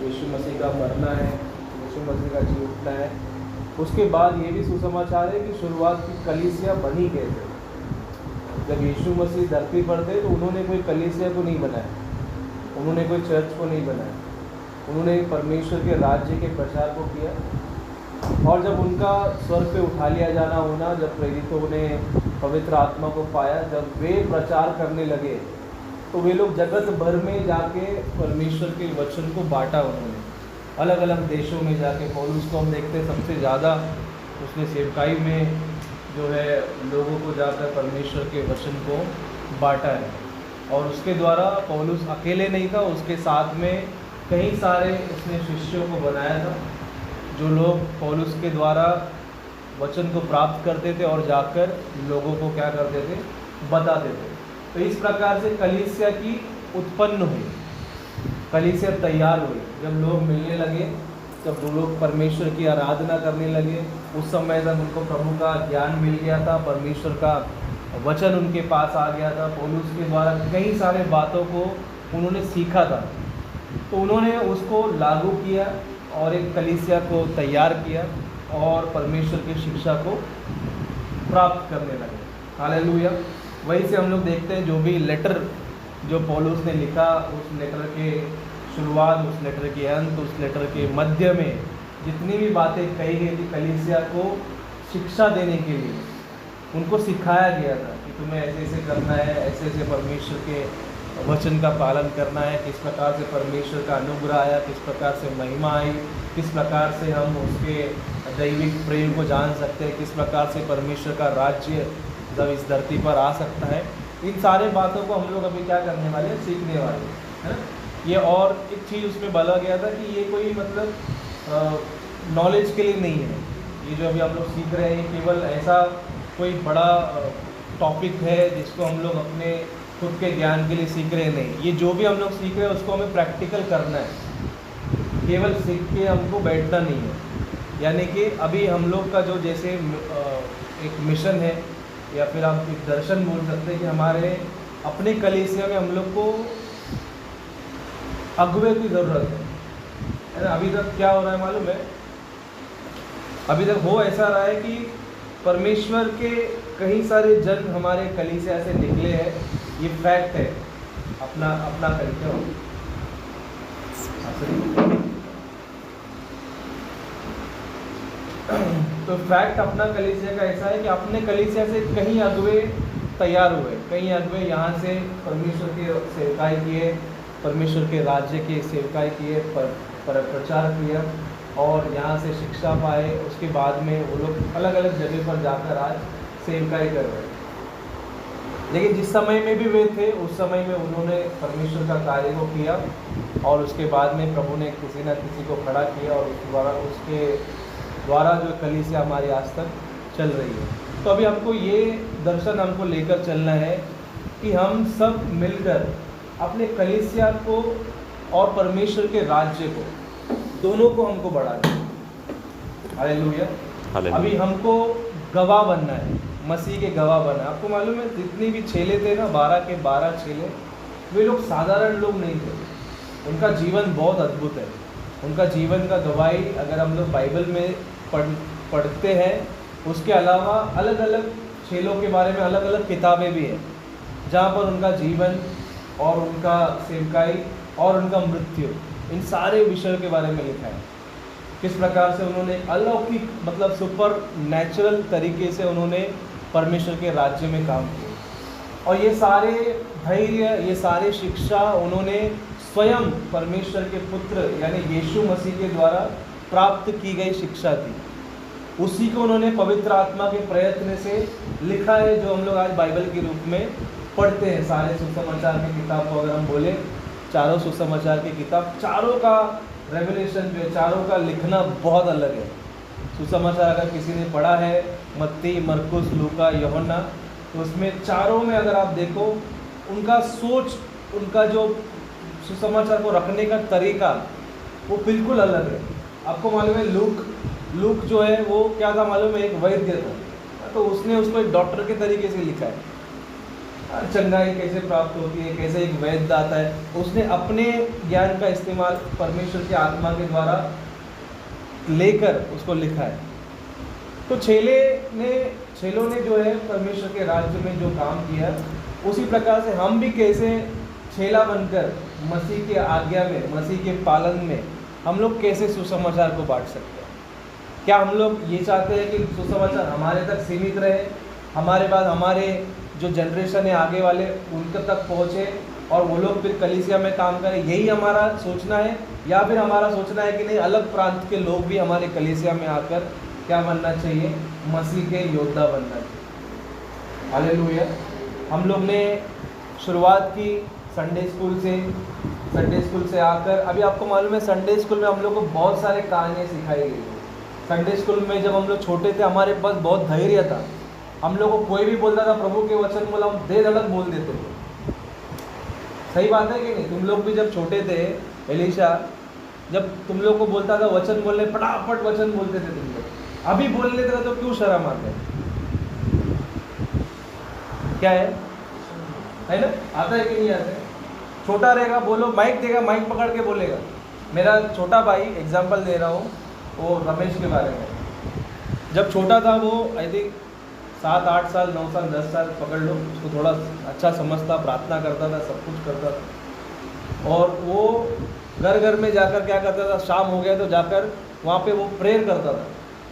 यीशु मसीह का मरना है, यीशु मसीह का जी उठना है। उसके बाद ये भी सुसमाचार है कि शुरुआत की कलीसिया बनी कैसे। जब यीशु मसीह धरती पर थे तो उन्होंने कोई कलीसिया को नहीं बनाया, उन्होंने कोई चर्च को नहीं बनाया, उन्होंने परमेश्वर के राज्य के प्रचार को किया। और जब उनका स्वर्ग पे उठा लिया जाना होना, जब प्रेरितों ने पवित्र आत्मा को पाया, जब वे प्रचार करने लगे तो वे लोग जगत भर में जाके परमेश्वर के वचन को बांटा। उन्होंने अलग अलग देशों में जाके, पौलुस को हम देखते हैं सबसे ज़्यादा उसने सेवकाई में जो है लोगों को जाकर परमेश्वर के वचन को बांटा है। और उसके द्वारा पौलुस अकेले नहीं था, उसके साथ में कई सारे उसने शिष्यों को बनाया था, जो लोग पौलुस के द्वारा वचन को प्राप्त करते थे और जाकर लोगों को क्या करते थे, बताते थे। तो इस प्रकार से कलीसिया की उत्पन्न हुई, कलीसिया तैयार हुई। जब लोग मिलने लगे, जब वो लोग परमेश्वर की आराधना करने लगे, उस समय तक उनको प्रभु का ज्ञान मिल गया था, परमेश्वर का वचन उनके पास आ गया था। पौलुस के द्वारा कई सारे बातों को उन्होंने सीखा था, तो उन्होंने उसको लागू किया और एक कलीसिया को तैयार किया और परमेश्वर की शिक्षा को प्राप्त करने लगे। हालेलुया। वहीं से हम लोग देखते हैं जो भी लेटर जो पौलुस ने लिखा, उस लेटर के शुरुआत, उस लेटर के अंत, उस लेटर के मध्य में जितनी भी बातें कही गई थी कलीसिया को शिक्षा देने के लिए, उनको सिखाया गया था कि तुम्हें ऐसे ऐसे करना है, ऐसे ऐसे परमेश्वर के वचन का पालन करना है, किस प्रकार से परमेश्वर का अनुग्रह आया, किस प्रकार से महिमा आई, किस प्रकार से हम उसके दैविक प्रेम को जान सकते हैं, किस प्रकार से परमेश्वर का राज्य जब इस धरती पर आ सकता है। इन सारे बातों को हम लोग अभी क्या करने वाले हैं, सीखने वाले हैं। ये और एक चीज़ उसमें बोला गया था कि ये कोई मतलब नॉलेज के लिए नहीं है, ये जो अभी हम लोग सीख रहे हैं केवल ऐसा कोई बड़ा टॉपिक है जिसको हम लोग अपने खुद के ज्ञान के लिए सीख रहे हैं, नहीं। ये जो भी हम लोग सीख रहे हैं उसको हमें प्रैक्टिकल करना है, केवल सीख के हमको बैठना नहीं है। यानी कि अभी हम लोग का जो जैसे एक मिशन है या फिर आप एक दर्शन बोल सकते हैं कि हमारे अपने कलीसिया में हम लोग को अगुवे की ज़रूरत है ना। अभी तक क्या हो रहा है मालूम है, अभी तक हो ऐसा रहा है कि परमेश्वर के कई सारे जन हमारे कलीसिया से निकले हैं, ये फैक्ट है। अपना अपना कलीसिया तो फैक्ट अपना कलीसिया का ऐसा है कि अपने कलीसिया से कहीं अगुवे तैयार हुए, कई अगुवे यहाँ से परमेश्वर की सेवकाई किए, परमेश्वर के राज्य की सेवकाई किए, प्रचार किया और यहाँ से शिक्षा पाए। उसके बाद में वो लोग अलग अलग जगह पर जाकर आज सेवकाई कर रहे हैं। लेकिन जिस समय में भी वे थे, उस समय में उन्होंने परमेश्वर का कार्य को किया और उसके बाद में प्रभु ने किसी न किसी को खड़ा किया और उसके द्वारा जो कलीसिया हमारी आज तक चल रही है। तो अभी हमको ये दर्शन हमको लेकर चलना है कि हम सब मिलकर अपने कलीसिया को और परमेश्वर के राज्य को, दोनों को हमको बढ़ाना है। हालेलुया। अभी हमको गवाह बनना है, मसीह के गवाह बनना है। आपको मालूम है जितनी भी चेले थे ना, 12 के 12 चेले, वे लोग साधारण लोग नहीं थे। उनका जीवन बहुत अद्भुत है। उनका जीवन का गवाही अगर हम लोग बाइबल में पढ़ते हैं, उसके अलावा अलग अलग चेलों के बारे में अलग अलग किताबें भी हैं जहाँ पर उनका जीवन और उनका सेवकाई और उनका मृत्यु, इन सारे विषयों के बारे में लिखा है। किस प्रकार से उन्होंने अलौकिक मतलब सुपर नेचुरल तरीके से उन्होंने परमेश्वर के राज्य में काम किया। और ये सारे धैर्य, ये सारे शिक्षा उन्होंने स्वयं परमेश्वर के पुत्र यानी यीशु मसीह के द्वारा प्राप्त की गई शिक्षा थी। उसी को उन्होंने पवित्र आत्मा के प्रयत्न से लिखा है, जो हम लोग आज बाइबल के रूप में पढ़ते हैं। सारे सुसमाचार की किताब को अगर हम बोले, चारों सुसमाचार की किताब, चारों का रेवलेशन जो है, चारों का लिखना बहुत अलग है। सुसमाचार अगर किसी ने पढ़ा है, मत्ती, मरकुस, लूका, यूहन्ना, तो उसमें चारों में अगर आप देखो, उनका सोच, उनका जो सुसमाचार को रखने का तरीका वो बिल्कुल अलग है। आपको मालूम है लूक जो है वो क्या था मालूम है, एक वैद्य था, तो उसने उसको एक डॉक्टर के तरीके से लिखा है। चंगाई कैसे प्राप्त होती है, कैसे एक वैद्य आता है, उसने अपने ज्ञान का इस्तेमाल परमेश्वर की आत्मा के द्वारा लेकर उसको लिखा है। तो चेलों ने जो है परमेश्वर के राज्य में जो काम किया, उसी प्रकार से हम भी कैसे चेला बनकर मसीह के आज्ञा में, मसीह के पालन में हम लोग कैसे सुसमाचार को बांट सकते हैं। क्या हम लोग ये चाहते हैं कि सुसमाचार हमारे तक सीमित रहे, हमारे बाद हमारे जो जनरेशन है आगे वाले उनके तक पहुँचे और वो लोग फिर कलीसिया में काम करें, यही हमारा सोचना है? या फिर हमारा सोचना है कि नहीं, अलग प्रांत के लोग भी हमारे कलीसिया में आकर क्या बनना चाहिए? मसीह के योद्धा बनना चाहिए। हालेलुया। हम लोग ने शुरुआत की संडे स्कूल से आकर, अभी आपको मालूम है संडे स्कूल में हम लोग को बहुत सारे कहानियाँ सिखाई गई। संडे स्कूल में जब हम लोग छोटे थे, हमारे पास बहुत धैर्य था। हम लोग को कोई भी बोलता था प्रभु के वचन बोला, हम दे धड़क बोल देते थे। सही बात है कि नहीं? तुम लोग भी जब छोटे थे, एलिशा जब तुम लोग को बोलता था वचन बोलने, फटाफट वचन बोलते थे तुम लोग। अभी बोल लेते थे तो क्यों शर्म आते हैं? क्या है ना? आता है कि नहीं आता है? छोटा रहेगा, बोलो, माइक देगा, माइक पकड़ के बोलेगा। मेरा छोटा भाई, एग्जाम्पल दे रहा हूँ, वो रमेश के बारे में, जब छोटा था वो आई थिंक 7, 8 साल, 9 साल, 10 साल पकड़ लो, उसको थोड़ा अच्छा समझता, प्रार्थना करता था, सब कुछ करता था। और वो घर घर में जाकर क्या करता था, शाम हो गया तो जाकर वहाँ पे वो प्रेयर करता था।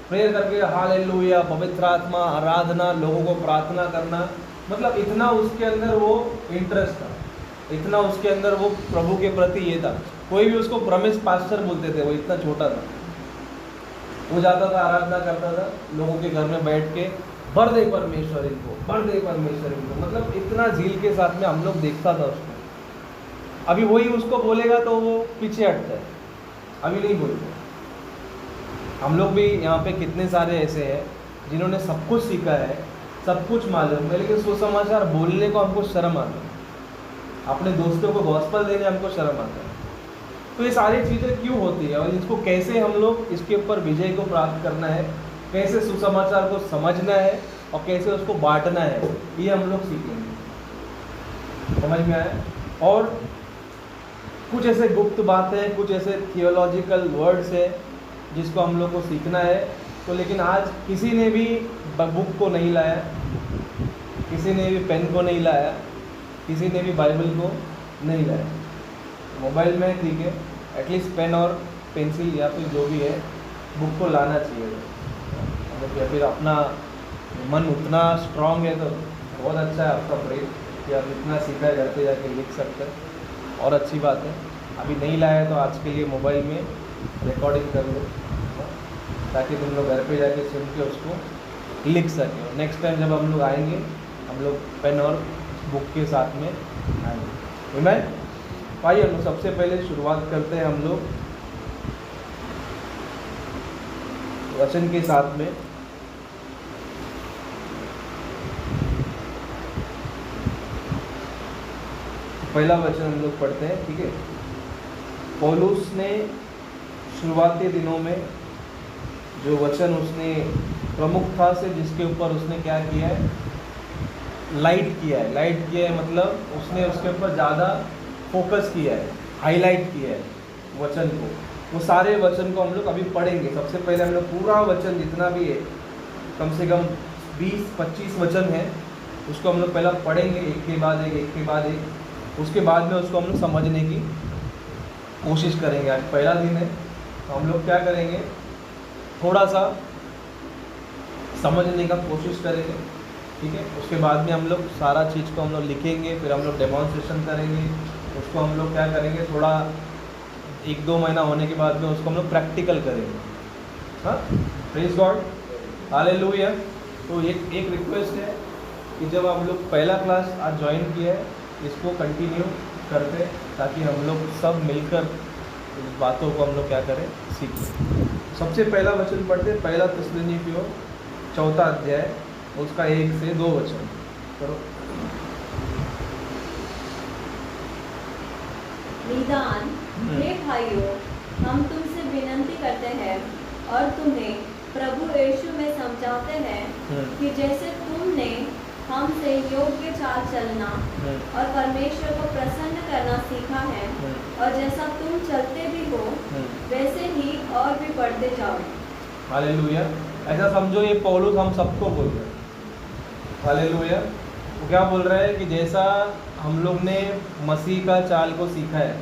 प्रेयर करके हालेलुया, पवित्र आत्मा, आराधना, लोगों को प्रार्थना करना, मतलब इतना उसके अंदर वो इंटरेस्ट था, इतना उसके अंदर वो प्रभु के प्रति ये था। कोई भी उसको रमेश पास्टर बोलते थे, वो इतना छोटा था। वो जाता था, आराधना करता था, लोगों के घर में बैठ के भर दे परमेश्वर इनको, भर दे परमेश्वर इनको, मतलब इतना झील के साथ में हम लोग देखता था उसको। अभी वही उसको बोलेगा तो वो पीछे हटता है, अभी नहीं बोलते। हम लोग भी यहाँ पे कितने सारे ऐसे हैं जिन्होंने सब कुछ सीखा है, सब कुछ मालूम है, लेकिन सुसमाचार बोलने को हमको शर्म आता है, अपने दोस्तों को गॉस्पेल देने हमको शर्म आता है। तो ये सारी चीज़ें क्यों होती है और इसको कैसे हम लोग इसके ऊपर विजय को प्राप्त करना है, कैसे सुसमाचार को समझना है और कैसे उसको बांटना है, ये हम लोग सीखेंगे। समझ में आया? और कुछ ऐसे गुप्त बातें, कुछ ऐसे थियोलॉजिकल वर्ड्स है जिसको हम लोग को सीखना है। तो लेकिन आज किसी ने भी बुक को नहीं लाया, किसी ने भी पेन को नहीं लाया, किसी ने भी बाइबल को नहीं लाया। मोबाइल में ठीक है, एटलीस्ट पेन और पेंसिल या फिर जो भी है, बुक को लाना चाहिए। या फिर अपना मन उतना स्ट्रांग है तो बहुत अच्छा है आपका ब्रेन कि आप इतना सीधा घर पे जाके लिख सकते हैं, और अच्छी बात है। अभी नहीं लाया तो आज के लिए मोबाइल में रिकॉर्डिंग कर लो, ताकि तुम लोग घर पे जाके सुन के उसको लिख सकें। नेक्स्ट टाइम जब हम लोग आएंगे, हम लोग पेन और बुक के साथ में आएंगे। मैं भाई हम लोग सबसे पहले शुरुआत करते हैं हम लोग वचन के साथ में। पहला वचन हम लोग पढ़ते हैं, ठीक है? पौलुस ने शुरुआती दिनों में जो वचन उसने प्रमुखता से जिसके ऊपर उसने क्या किया है, लाइट किया है, मतलब उसने उसके ऊपर ज़्यादा फोकस किया है, हाईलाइट किया है वचन को। वो सारे वचन को हम लोग अभी पढ़ेंगे। सबसे पहले हम लोग पूरा वचन जितना भी है, कम से कम 20-25 वचन है, उसको हम लोग पहला पढ़ेंगे एक के बाद एक। उसके बाद में उसको हम लोग समझने की कोशिश करेंगे। आज पहला दिन है तो हम लोग क्या करेंगे, थोड़ा सा समझने का कोशिश करेंगे, ठीक है? उसके बाद में हम लोग सारा चीज़ को हम लोग लिखेंगे, फिर हम लोग डेमॉन्स्ट्रेशन करेंगे। उसको हम लोग क्या करेंगे, थोड़ा 1-2 महीना होने के बाद में उसको हम लोग प्रैक्टिकल करेंगे। हाँ, प्रेज गॉड, हालेलुया। तो एक रिक्वेस्ट है कि जब हम लोग पहला क्लास आज ज्वाइन किया है, इसको कंटिन्यू करते, ताकि हम लोग सब मिलकर इस बातों को हम लोग क्या करें, सीखें। सबसे पहला वचन पढ़ते, पहला थिस्सलुनीकियों 4 अध्याय, उसका 1 से 2 वचन करो। निदान हे भाइयों, हम तुमसे विनती करते हैं और तुम्हें प्रभु यीशु में समझाते हैं कि जैसे तुमने हमसे योग्य चाल चलना और परमेश्वर को प्रसन्न करना सीखा है, और जैसा तुम चलते भी हो वैसे ही और भी बढ़ते जाओ। हालेलुया। ऐसा समझो ये पौलुस हम सबको बोल रहे हैं। हालेलुया। वो क्या बोल रहा है कि जैसा हम लोग ने मसीह का चाल को सीखा है,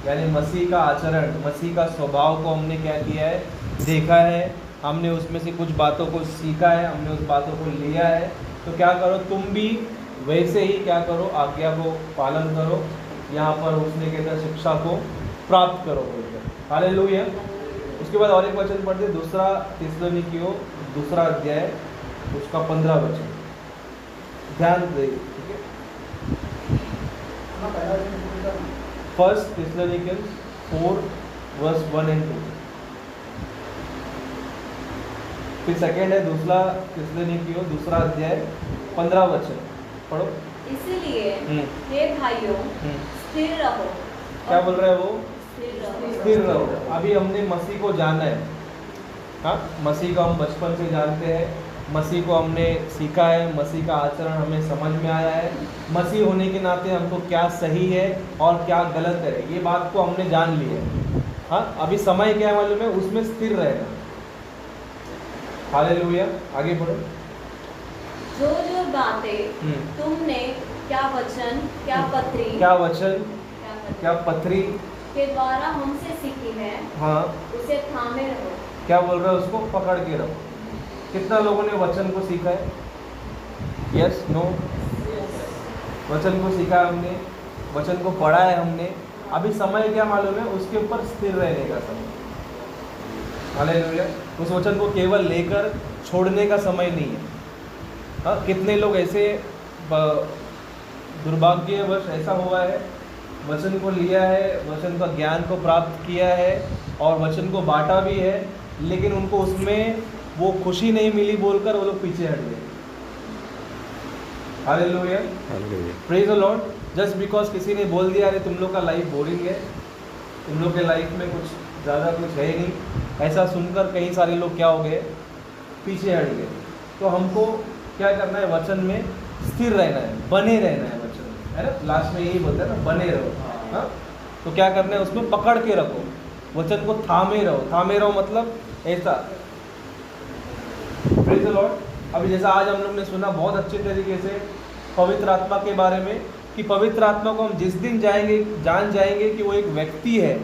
यानी मसीह का आचरण, मसीह का स्वभाव को हमने क्या किया है, देखा है, हमने उसमें से कुछ बातों को सीखा है, हमने उस बातों को लिया है, तो क्या करो तुम भी वैसे ही क्या करो, आज्ञा को पालन करो, यहाँ पर उसने कहता शिक्षा को प्राप्त करो बोलकर। हालेलुया। उसके बाद और एक वचन पढ़ते, दूसरा थिस्सलुनीकियों दूसरा अध्याय उसका 15 वचन, ध्यान दे, ठीक है। फर्स्ट थिस्सलुनीकियंस 4:1-2। फिर सेकेंड है दूसरा थिस्सलुनीकियों दूसरा अध्याय 15 वचन, पढ़ो। इसलिए हे भाइयों स्थिर रहो। क्या बोल रहा है वो? स्थिर रहो। रहो। अभी हमने मसीह को जाना है, हाँ, मसीह को हम बचपन से जानते हैं, मसीह को हमने सीखा है, मसीह का आचरण हमें समझ में आया है, मसीह होने के नाते हमको क्या सही है और क्या गलत है ये बात को हमने जान ली है। हाँ, अभी समय क्या है मालूम है, उसमें स्थिर रहना। हालेलुया। आगे बढ़ो। जो जो बातें तुमने क्या वचन क्या पत्री के द्वारा हमसे सीखी है, हाँ, उसे थामे रहो। क्या बोल रहा है? उसको पकड़ के रहो। कितना लोगों ने वचन को सीखा है? Yes, no? वचन को सीखा है हमने, वचन को पढ़ा है हमने, अभी समय क्या मालूम है, उसके ऊपर स्थिर रहने का समय। हालेलुया। उस वचन को केवल लेकर छोड़ने का समय नहीं है। हाँ, कितने लोग ऐसे दुर्भाग्यवश ऐसा हुआ है, वचन को लिया है, वचन का ज्ञान को प्राप्त किया है और वचन को बांटा भी है, लेकिन उनको उसमें वो खुशी नहीं मिली बोलकर वो लोग पीछे हट गए। Hallelujah, praise the Lord. Just because किसी ने बोल दिया अरे तुम लोग का लाइफ बोरिंग है, तुम लोग के लाइफ में कुछ ज़्यादा कुछ है नहीं, ऐसा सुनकर कई सारे लोग क्या हो गए, पीछे हट गए। तो हमको क्या करना है, वचन में स्थिर रहना है, बने रहना है वचन में, है ना। लास्ट में यही बोलते हैं ना, बने रहो। हाँ, तो क्या करना है, उसमें पकड़ के रखो, वचन को थामे रहो। थामे रहो मतलब ऐसा। Praise the Lord. अभी जैसा आज हम लोग ने सुना बहुत अच्छे तरीके से पवित्र आत्मा के बारे में, कि पवित्र आत्मा को हम जिस दिन जान जाएंगे कि वो एक व्यक्ति है,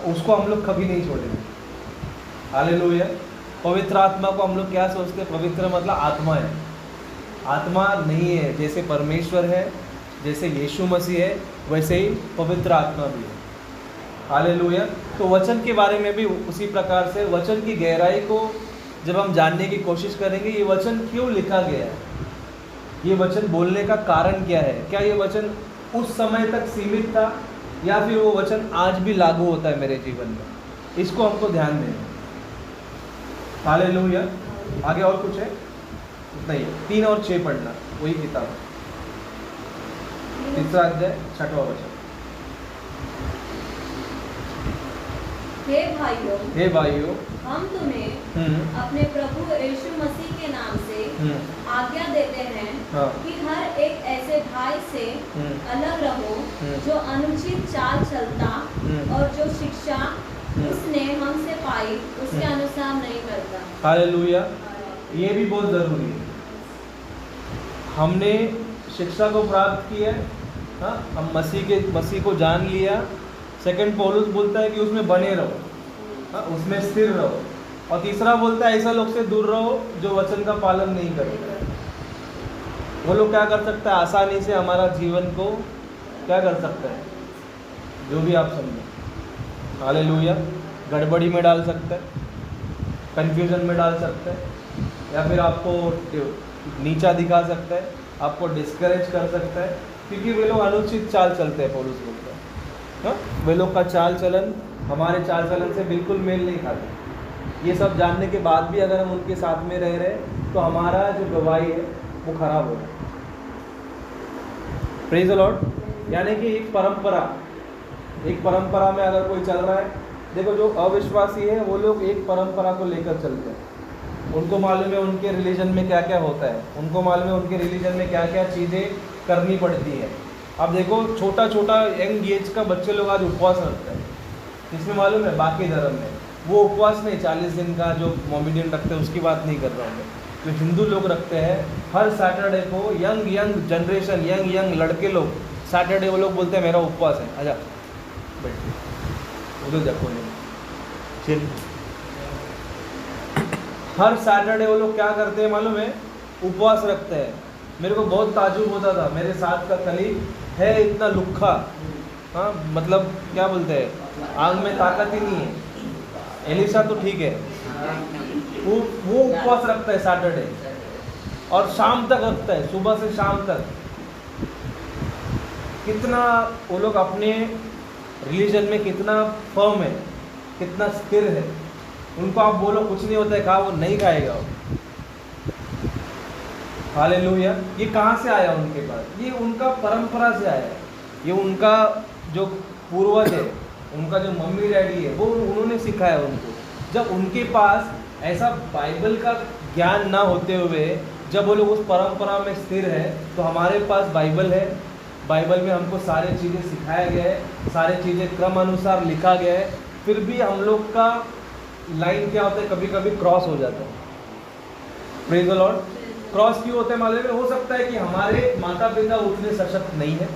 उसको हम लोग कभी नहीं छोड़ेंगे। हालेलुया। पवित्र आत्मा को हम लोग क्या सोचते हैं? पवित्र मतलब आत्मा है, आत्मा नहीं है। जैसे परमेश्वर है, जैसे यीशु मसीह है, वैसे ही पवित्र आत्मा भी है। हालेलुया। तो वचन के बारे में भी उसी प्रकार से वचन की गहराई को जब हम जानने की कोशिश करेंगे, ये वचन क्यों लिखा गया है, ये वचन बोलने का कारण क्या है, क्या ये वचन उस समय तक सीमित था या फिर वो वचन आज भी लागू होता है मेरे जीवन में, इसको हमको ध्यान देना। हालेलुया। आगे और कुछ है? नहीं, 3 और 6 पढ़ना, वही किताब, तीसरा अध्याय 6वां वचन। हे भाइयों हम तुम्हें अपने प्रभु यीशु मसीह के नाम से आज्ञा देते हैं, हाँ, कि हर एक ऐसे भाई से अलग रहो जो अनुचित चाल चलता और जो शिक्षा उसने हमसे पाई उसके अनुसार नहीं करता। हालेलुया। ये भी बहुत ज़रूरी है। हमने शिक्षा को प्राप्त किया, हाँ, हम मसीह को जान लिया। सेकंड पौलुस बोलता है कि उसमें बने रहो, हाँ, उसमें स्थिर रहो। और तीसरा बोलता है ऐसा लोग से दूर रहो जो वचन का पालन नहीं करते। वो लोग क्या कर सकता है, आसानी से हमारा जीवन को क्या कर सकता है, जो भी आप समझो। हालेलुया। गड़बड़ी में डाल सकता है, कन्फ्यूजन में डाल सकता है, या फिर आपको नीचा दिखा सकता है, आपको डिस्करेज कर सकता है, क्योंकि वे लोग अनुचित चाल चलते हैं। पौलुस बोलता है, हाँ, वे लोग का चाल चलन हमारे चाल चलन से बिल्कुल मेल नहीं खाता। ये सब जानने के बाद भी अगर हम उनके साथ में रह रहे तो हमारा जो गवाही है वो खराब हो रहा है। Praise the Lord. यानी कि एक परंपरा में अगर कोई चल रहा है, देखो जो अविश्वासी है वो लोग एक परंपरा को लेकर चलते हैं, उनको मालूम है उनके रिलीजन में क्या क्या होता है, उनको मालूम है उनके रिलीजन में क्या क्या चीज़ें करनी पड़ती है। अब देखो छोटा छोटा यंग एज का बच्चे लोग आज उपवास रखते हैं, इसमें मालूम है बाकी धर्म में वो उपवास नहीं 40 दिन का जो मोमेडियन रखते हैं उसकी बात नहीं कर रहा हूँ मैं। जो हिंदू लोग रखते हैं हर सैटरडे को, यंग जनरेशन यंग लड़के लोग सैटरडे वो लोग बोलते हैं मेरा उपवास है, आजा बैठ उधर जा कोने चल। हर सैटरडे वो लोग क्या करते हैं मालूम है, उपवास रखते हैं। मेरे को बहुत ताजुब होता था, मेरे साथ का कलीग है इतना लुक्खा, हाँ मतलब क्या बोलते हैं आग में ताकत ही नहीं है। एलिसा तो ठीक है, वो उपवास रखता है सैटरडे और शाम तक रखता है, सुबह से शाम तक। कितना वो लोग अपने रिलीजन में कितना फर्म है, कितना स्थिर है। उनको आप बोलो कुछ नहीं होता है खा, वो नहीं खाएगा वो। हालेलुया। ये कहाँ से आया उनके पास? ये उनका परंपरा से आया है, ये उनका जो पूर्वज है, उनका जो मम्मी डैडी है वो उन्होंने सिखाया उनको। जब उनके पास ऐसा बाइबल का ज्ञान ना होते हुए जब वो लोग उस परंपरा में स्थिर है, तो हमारे पास बाइबल है, बाइबल में हमको सारे चीज़ें सिखाया गया है, सारे चीज़ें क्रम अनुसार लिखा गया है, फिर भी हम लोग का लाइन क्या होता है, कभी कभी क्रॉस हो जाता है। Praise the Lord. क्रॉस क्यों होता है मालूम है? हो सकता है कि हमारे माता पिता उतने सशक्त नहीं है,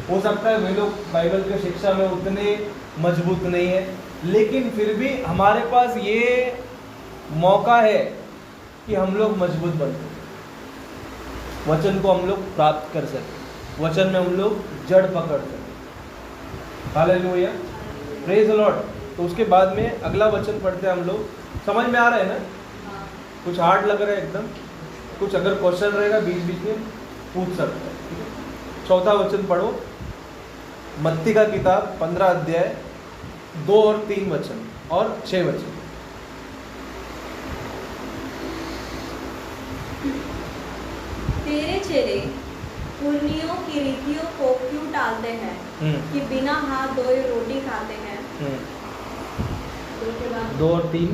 हो सकता है वे लोग बाइबल के शिक्षा में उतने मजबूत नहीं है, लेकिन फिर भी हमारे पास ये मौका है कि हम लोग मजबूत बन सकें, वचन को हम लोग प्राप्त कर सकें, वचन में हम लोग जड़ पकड़ सकें। Hallelujah, praise the Lord. तो उसके बाद में अगला वचन पढ़ते हैं हम लोग। समझ में आ रहा है ना? कुछ हार्ड लग रहा है एकदम? कुछ अगर क्वेश्चन रहेगा बीच बीच में पूछ सकते हैं। चौथा वचन पढ़ो, मत्ती का किताब 15 अध्याय 2 और 3 वचन और 6 वचन। तेरे चेले पुरनियों की रीतियों को क्यों टालते हैं कि बिना हाथ धोए रोटी खाते हैं? 2 और 3।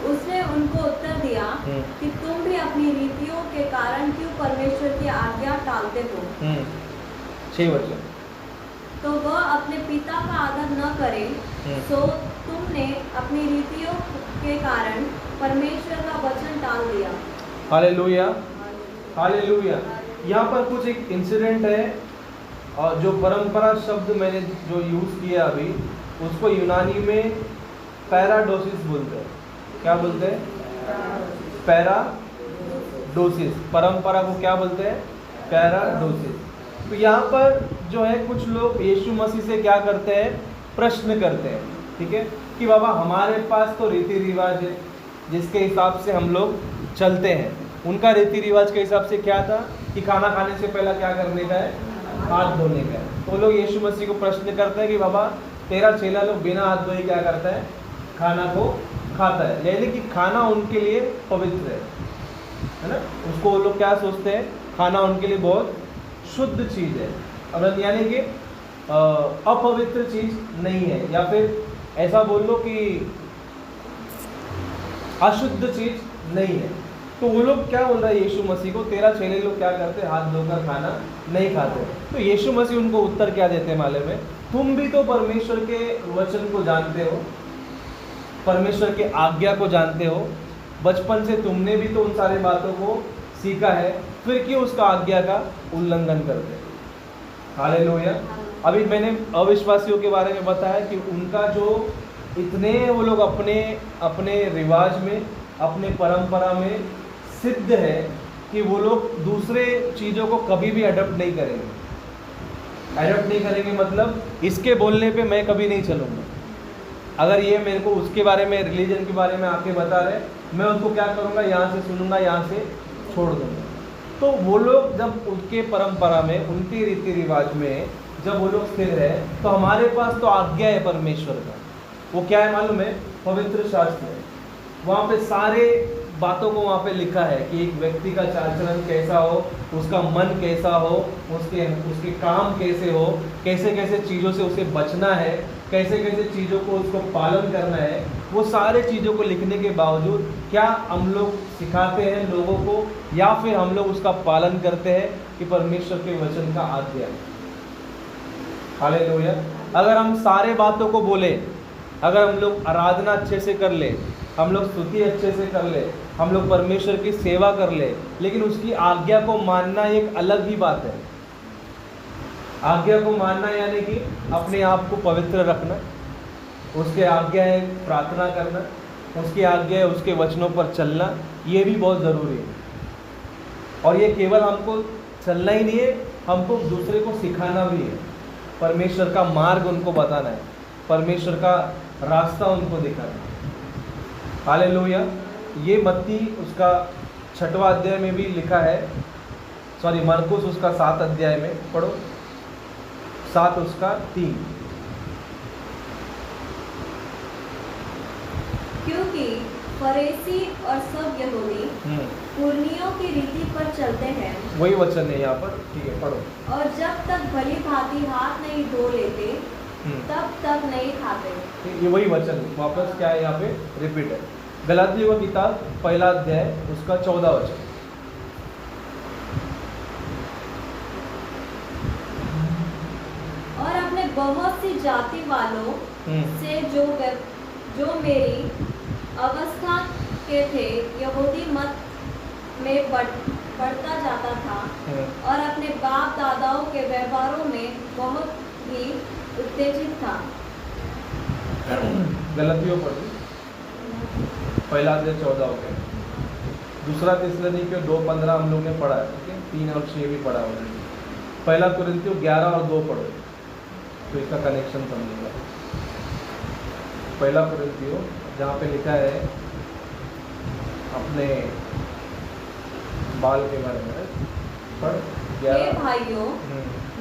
उसने उनको उत्तर दिया कि तुम भी अपनी रीतियों के कारण क्यों परमेश्वर की आज्ञा टालते हो? 6 वचन। तो वह अपने पिता का आदर न करे, सो तुमने अपनी रीतियों के कारण परमेश्वर का वचन टाल दिया। Hallelujah, hallelujah. यहाँ पर कुछ एक इंसिडेंट है, और जो परंपरा शब्द मैंने जो यूज़ किया अभी, उसको यूनानी में पैराडोसिस बोलते हैं। क्या बोलते हैं? पैराडोसिस। परंपरा को क्या बोलते हैं? पैराडोसिस। तो यहाँ पर जो है कुछ लोग यीशु मसीह से क्या करते हैं? प्रश्न करते हैं, ठीक है, कि बाबा हमारे पास तो रीति रिवाज है जिसके हिसाब से हम लोग चलते हैं। उनका रीति रिवाज के हिसाब से क्या था कि खाना खाने से पहला क्या करने का है? हाथ धोने का है। तो लोग यीशु मसीह को प्रश्न करते हैं कि बाबा तेरा चेला लोग बिना हाथ धोए क्या करता है? खाना को खाता है, यानी कि खाना उनके लिए पवित्र है ना? उसको वो लोग क्या सोचते हैं? खाना उनके लिए बहुत शुद्ध चीज़ है, और यानी कि अपवित्र चीज़ नहीं है, या फिर ऐसा बोल लो कि अशुद्ध चीज़ नहीं है। तो वो लोग क्या बोल रहा है यीशु मसीह को? तेरा चेले लोग क्या करते हैं? हाथ धोकर खाना नहीं खाते। तो यीशु मसीह उनको उत्तर क्या देते हैं मालूम है? तुम भी तो परमेश्वर के वचन को जानते हो, परमेश्वर के आज्ञा को जानते हो, बचपन से तुमने भी तो उन सारी बातों को सीखा है, फिर क्यों उसका आज्ञा का उल्लंघन करते हैं? हालेलुया। अभी मैंने अविश्वासियों के बारे में बताया कि उनका जो इतने वो लोग अपने रिवाज में, अपने परंपरा में सिद्ध है कि वो लोग दूसरे चीज़ों को कभी भी अडॉप्ट नहीं करेंगे। अडॉप्ट नहीं करेंगे मतलब इसके बोलने पे मैं कभी नहीं चलूँगा। अगर ये मेरे को उसके बारे में, रिलीजन के बारे में आके बता रहे, मैं उनको क्या करूँगा? यहाँ से सुनूंगा, यहाँ से छोड़ दूँगा। तो वो लोग जब उनके परंपरा में, उनके रीति रिवाज में जब वो लोग स्थिर है, तो हमारे पास तो आज्ञा है परमेश्वर का। वो क्या है मालूम है? पवित्र शास्त्र है। वहाँ पे सारे बातों को वहाँ पे लिखा है कि एक व्यक्ति का चाल चलन कैसा हो, उसका मन कैसा हो, उसके काम कैसे हो, कैसे कैसे चीज़ों से उसे बचना है, कैसे कैसे चीज़ों को उसको पालन करना है, वो सारे चीज़ों को लिखने के बावजूद क्या हम लोग सिखाते हैं लोगों को, या फिर हम लोग उसका पालन करते हैं कि परमेश्वर के वचन का आज्ञा। हालेलुया। अगर हम सारे बातों को बोले, अगर हम लोग आराधना अच्छे से कर ले, हम लोग स्तुति अच्छे से कर ले, हम लोग परमेश्वर की सेवा कर ले, लेकिन उसकी आज्ञा को मानना एक अलग ही बात है। आज्ञा को मानना यानी कि अपने आप को पवित्र रखना, उसके आज्ञा है प्रार्थना करना, उसकी आज्ञा है उसके वचनों पर चलना, ये भी बहुत ज़रूरी है। और ये केवल हमको चलना ही नहीं है, हमको दूसरे को सिखाना भी है। परमेश्वर का मार्ग उनको बताना है, परमेश्वर का रास्ता उनको दिखाना है। हालेलुया। ये मत्ती उसका 6वां अध्याय में भी लिखा है, सॉरी मरकुस उसका 7 अध्याय में पढ़ो, 7 उसका 3। क्योंकि फरीसी और सब यहूदी पुरनियों की रीति पर चलते हैं, वही वचन है यहाँ पर, ठीक है पढ़ो। और जब तक भली भांति हाथ नहीं धो लेते तब तक नहीं खाते। ये वही वचन वापस क्या है यहाँ पे रिपीट है। गलातियों का किताब 1 अध्याय उसका 14 वचन। और अपने बहुत सी जाति वालों से जो मेरी अवस्था के थे यहूदी मत में बढ़ता जाता था, और अपने बाप दादाओं के व्यवहारों में बहुत ही उत्तेजित था। गलतियों पर 1 अध्याय 14 हो गया। दूसरा थिस्सलुनीकियों 2:15 हम लोग ने पढ़ा है, ठीक है, 3 और 6 भी पढ़ा है। 1 कुरिन्थियों 11 और 2 पढ़ो तो इसका कनेक्शन समझेगा। 1 कुरिन्थियों जहाँ पे लिखा है अपने बाल के बारे में, पढ़ 11। हे भाइयों,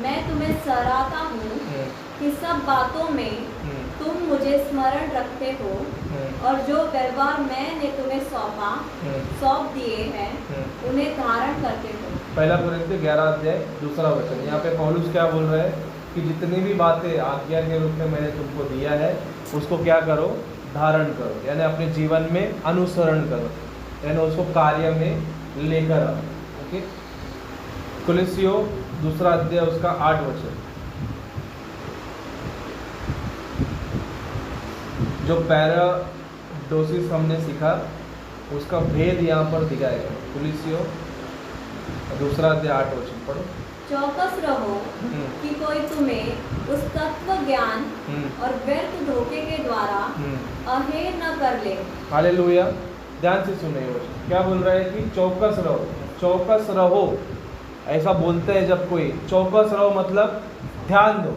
मैं तुम्हें सराहता हूँ कि सब बातों में तुम मुझे स्मरण रखते हो, और जो व्यवहार मैंने तुम्हें सौंप दिए हैं उन्हें धारण करते हो। 1 कुरिन्थियों 11 अध्याय 2 वचन। यहाँ पे पौलुस क्या बोल रहा है कि जितनी भी बातें आज्ञा के रूप में मैंने तुमको दिया है उसको क्या करो, धारण करो, यानी अपने जीवन में अनुसरण करो, यानी उसको कार्य में लेकर आओ। ओके। कुलिसियों 2 अध्याय उसका 8 वचन। जो पैराडोसिस हमने सीखा उसका भेद यहाँ पर दिखाया गया। कुलिसियों 2 अध्याय 8 वचन पढ़ो। चौकस रहो कि कोई तुम्हें उस तत्व ज्ञान और व्यर्थ धोखे के द्वारा अहेर न कर ले। हालेलुया। ध्यान से सुने वचन क्या बोल रहा है कि चौकस रहो। चौकस रहो ऐसा बोलते हैं जब कोई चौकस रहो मतलब ध्यान दो।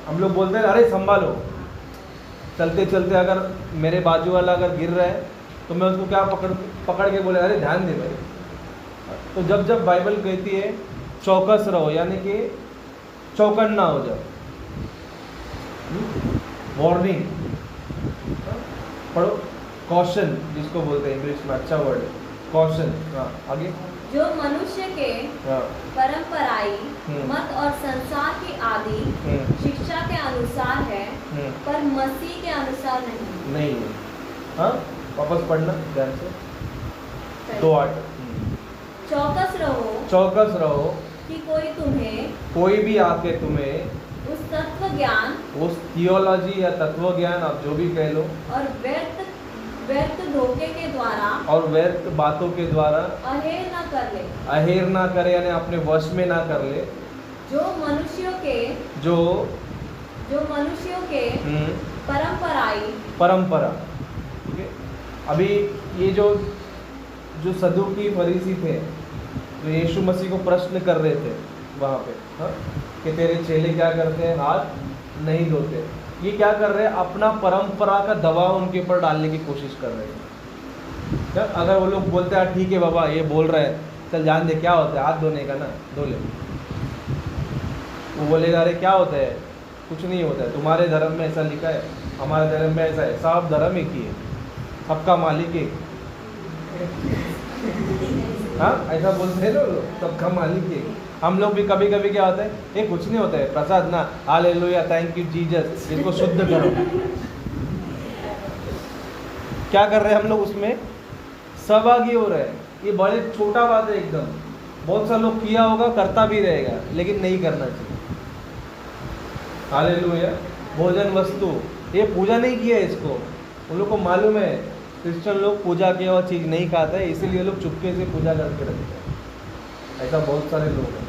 हम लोग बोलते हैं अरे संभालो, चलते चलते अगर मेरे बाजू वाला अगर गिर रहा है तो मैं उसको क्या पकड़ के बोले अरे ध्यान दे भाई। तो जब बाइबल कहती है चौकस रहो यानी कि चौकन्ना हो जाओ, वार्निंग पढ़ो। कॉशन जिसको बोलते हैं इंग्लिश में, अच्छा वर्ड है कॉशन। हाँ आगे। जो मनुष्य के परंपराई मत और संसार की आदि शिक्षा के अनुसार है, पर मसीह के अनुसार नहीं है। हाँ वापस पढ़ना ध्यान से। 2:8। चौकस रहो कि कोई भी आके तुम्हें उस तत्व ज्ञान, उस थियोलॉजी या तत्व ज्ञान आप जो भी कह लो, और व्यर्थ धोखे के द्वारा और व्यर्थ बातों के द्वारा अहेर ना करे यानी अपने वश में ना कर ले। जो मनुष्यों के परंपरा। ठीक है। अभी ये जो सदूकी फरीसी थे तो यीशु मसीह को प्रश्न कर रहे थे वहाँ पे, हाँ, कि तेरे चेले क्या करते हैं, हाथ नहीं धोते। ये क्या कर रहे हैं, अपना परंपरा का दबाव उनके ऊपर डालने की कोशिश कर रहे हैं। क्या अगर वो लोग बोलते हैं ठीक है बाबा ये बोल रहे हैं, चल जान दे क्या होता है हाथ धोने का ना, धो ले। वो बोलेगा अरे क्या होता है, कुछ नहीं होता है, तुम्हारे धर्म में ऐसा लिखा है, हमारे धर्म में ऐसा है, सब धर्म एक ही है, सबका मालिक एक। हाँ ऐसा बोलते हैं लोग, सबका मालिक एक। हम लोग भी कभी कभी क्या होता है, ये कुछ नहीं होता है प्रसाद ना, हालेलुया थैंक यू जीसस, इसको शुद्ध करो। क्या कर रहे हैं हम लोग उसमें? सहभागी हो रहे हैं। ये बड़े छोटा बात है एकदम, बहुत सा लोग किया होगा, करता भी रहेगा, लेकिन नहीं करना चाहिए। हालेलुया। भोजन वस्तु, ये पूजा नहीं किया है इसको, उन लोग को मालूम है क्रिश्चियन लोग पूजा किया हुआ चीज़ नहीं खाता है, इसीलिए लोग चुपके से पूजा करके रखते हैं। ऐसा बहुत सारे लोग हैं,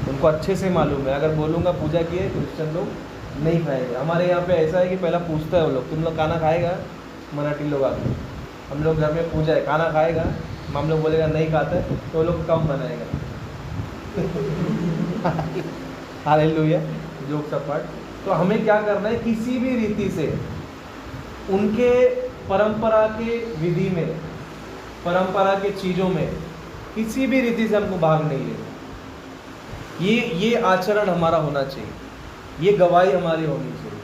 उनको अच्छे से मालूम है, अगर बोलूँगा पूजा की है क्रिश्चियन लोग नहीं खाएंगे। हमारे यहाँ पे ऐसा है कि पहला पूछता है वो लोग, तुम लोग खाना खाएगा? मराठी लोग आते, हम लोग घर में पूजा है खाना खाएगा, हम लोग बोलेगा नहीं खाता है तो वो लोग कम बनाएगा। हालेलुया, जोक सपाट। तो हमें क्या करना है, किसी भी रीति से उनके परंपरा के विधि में, परंपरा के चीज़ों में किसी भी रीति से हमको भाग नहीं लेना। ये आचरण हमारा होना चाहिए, ये गवाही हमारी होनी चाहिए।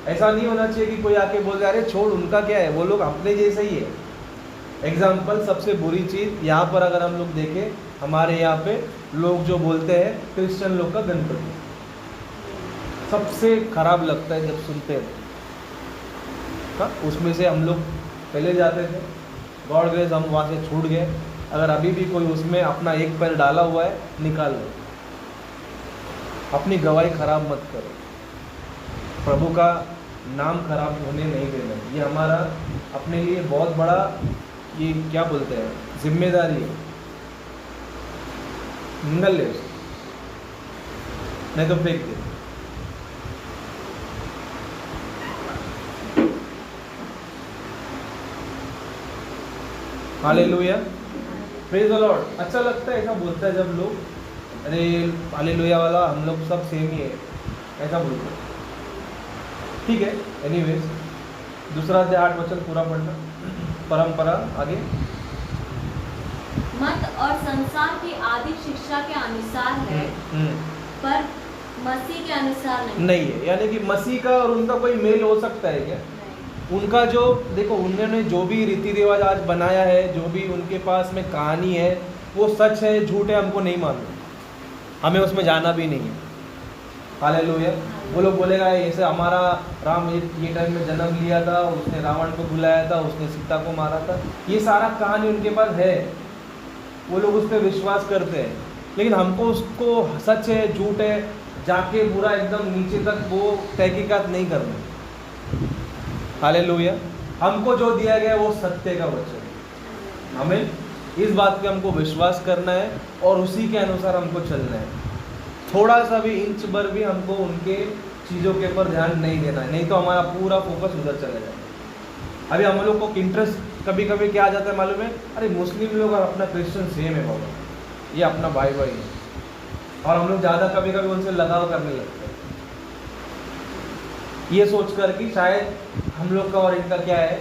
ऐसा नहीं होना चाहिए कि कोई आके बोल रहा है अरे छोड़ उनका क्या है, वो लोग अपने जैसे ही है। एग्जाम्पल, सबसे बुरी चीज़ यहाँ पर अगर हम लोग देखें, हमारे यहाँ पे लोग जो बोलते हैं क्रिश्चियन लोग का गणपति, सबसे खराब लगता है जब सुनते हैं। हाँ, उसमें से हम लोग पहले जाते थे, गॉड ग्रेस हम वहाँ से छूट गए। अगर अभी भी कोई उसमें अपना एक पैर डाला हुआ है, निकाल लो, अपनी गवाही खराब मत करो, प्रभु का नाम खराब होने नहीं देना। ये हमारा अपने लिए बहुत बड़ा, ये क्या बोलते हैं, जिम्मेदारी है। निगल ले उसे, नहीं तो फेंक दे। Hallelujah, praise the Lord. अच्छा लगता है ऐसा बोलता है जब लोग, अरे हालेलुया वाला हम लोग सब सेम ही है, ऐसा बोलते हैं। ठीक है, एनीवेज, दूसरा अध्याय 8 वचन पूरा पढ़ना। परंपरा आगे। मत और संसार की आदि शिक्षा के अनुसार है, पर मसीह के अनुसार नहीं है। यानी कि मसीह का और उनका कोई मेल हो सकता है क्या? उनका जो देखो, उन्होंने जो भी रीति रिवाज आज बनाया है, जो भी उनके पास में कहानी है, वो सच है झूठ है हमको नहीं मालूम, हमें उसमें जाना भी नहीं है। हालेलुया। वो लोग बोलेगा ऐसे हमारा राम ये टाइम में जन्म लिया था, उसने रावण को बुलाया था, उसने सीता को मारा था, ये सारा कहानी उनके पास है, वो लोग उस पर विश्वास करते हैं। लेकिन हमको उसको सच है झूठ है जाके पूरा एकदम नीचे तक वो तहकीकात नहीं करना। हालेलुया। हमको जो दिया गया है वो सत्य का वचन है, हमें इस बात पे हमको विश्वास करना है और उसी के अनुसार हमको चलना है। थोड़ा सा भी इंच भर भी हमको उनके चीज़ों के ऊपर ध्यान नहीं देना है, नहीं तो हमारा पूरा फोकस उधर चला जाएगा। अभी हम लोग को इंटरेस्ट कभी कभी क्या आ जाता है मालूम है, अरे मुस्लिम लोग और अपना क्रिश्चियन सेम है बाबा, ये अपना भाई भाई है, और हम लोग ज़्यादा कभी कभी उनसे लगाव करने लगते हैं, ये सोच कर कि शायद हम लोग का और इनका क्या है,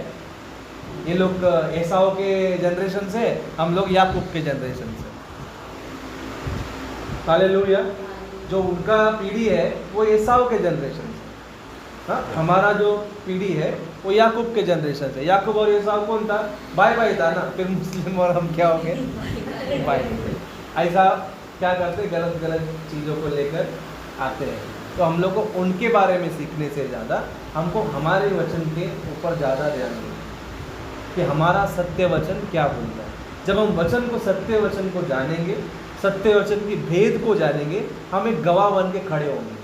ये लोग एसाव के जनरेशन से, हम लोग याकूब के जनरेशन से। हालेलुया। जो उनका पीढ़ी है वो एसाव के जनरेशन से, हाँ, हमारा जो पीढ़ी है वो याकूब के जनरेशन से। याकूब और एसाव कौन था? भाई भाई था ना, फिर मुस्लिम और हम क्या होंगे? भाई। ऐसा क्या करते, गलत गलत चीज़ों को लेकर आते हैं। तो हम लोग को उनके बारे में सीखने से ज़्यादा हमको हमारे वचन के ऊपर ज़्यादा ध्यान देना कि हमारा सत्य वचन क्या बोलता है। जब हम वचन को, सत्य वचन को जानेंगे, सत्य वचन की भेद को जानेंगे, हम एक गवाह बन के खड़े होंगे।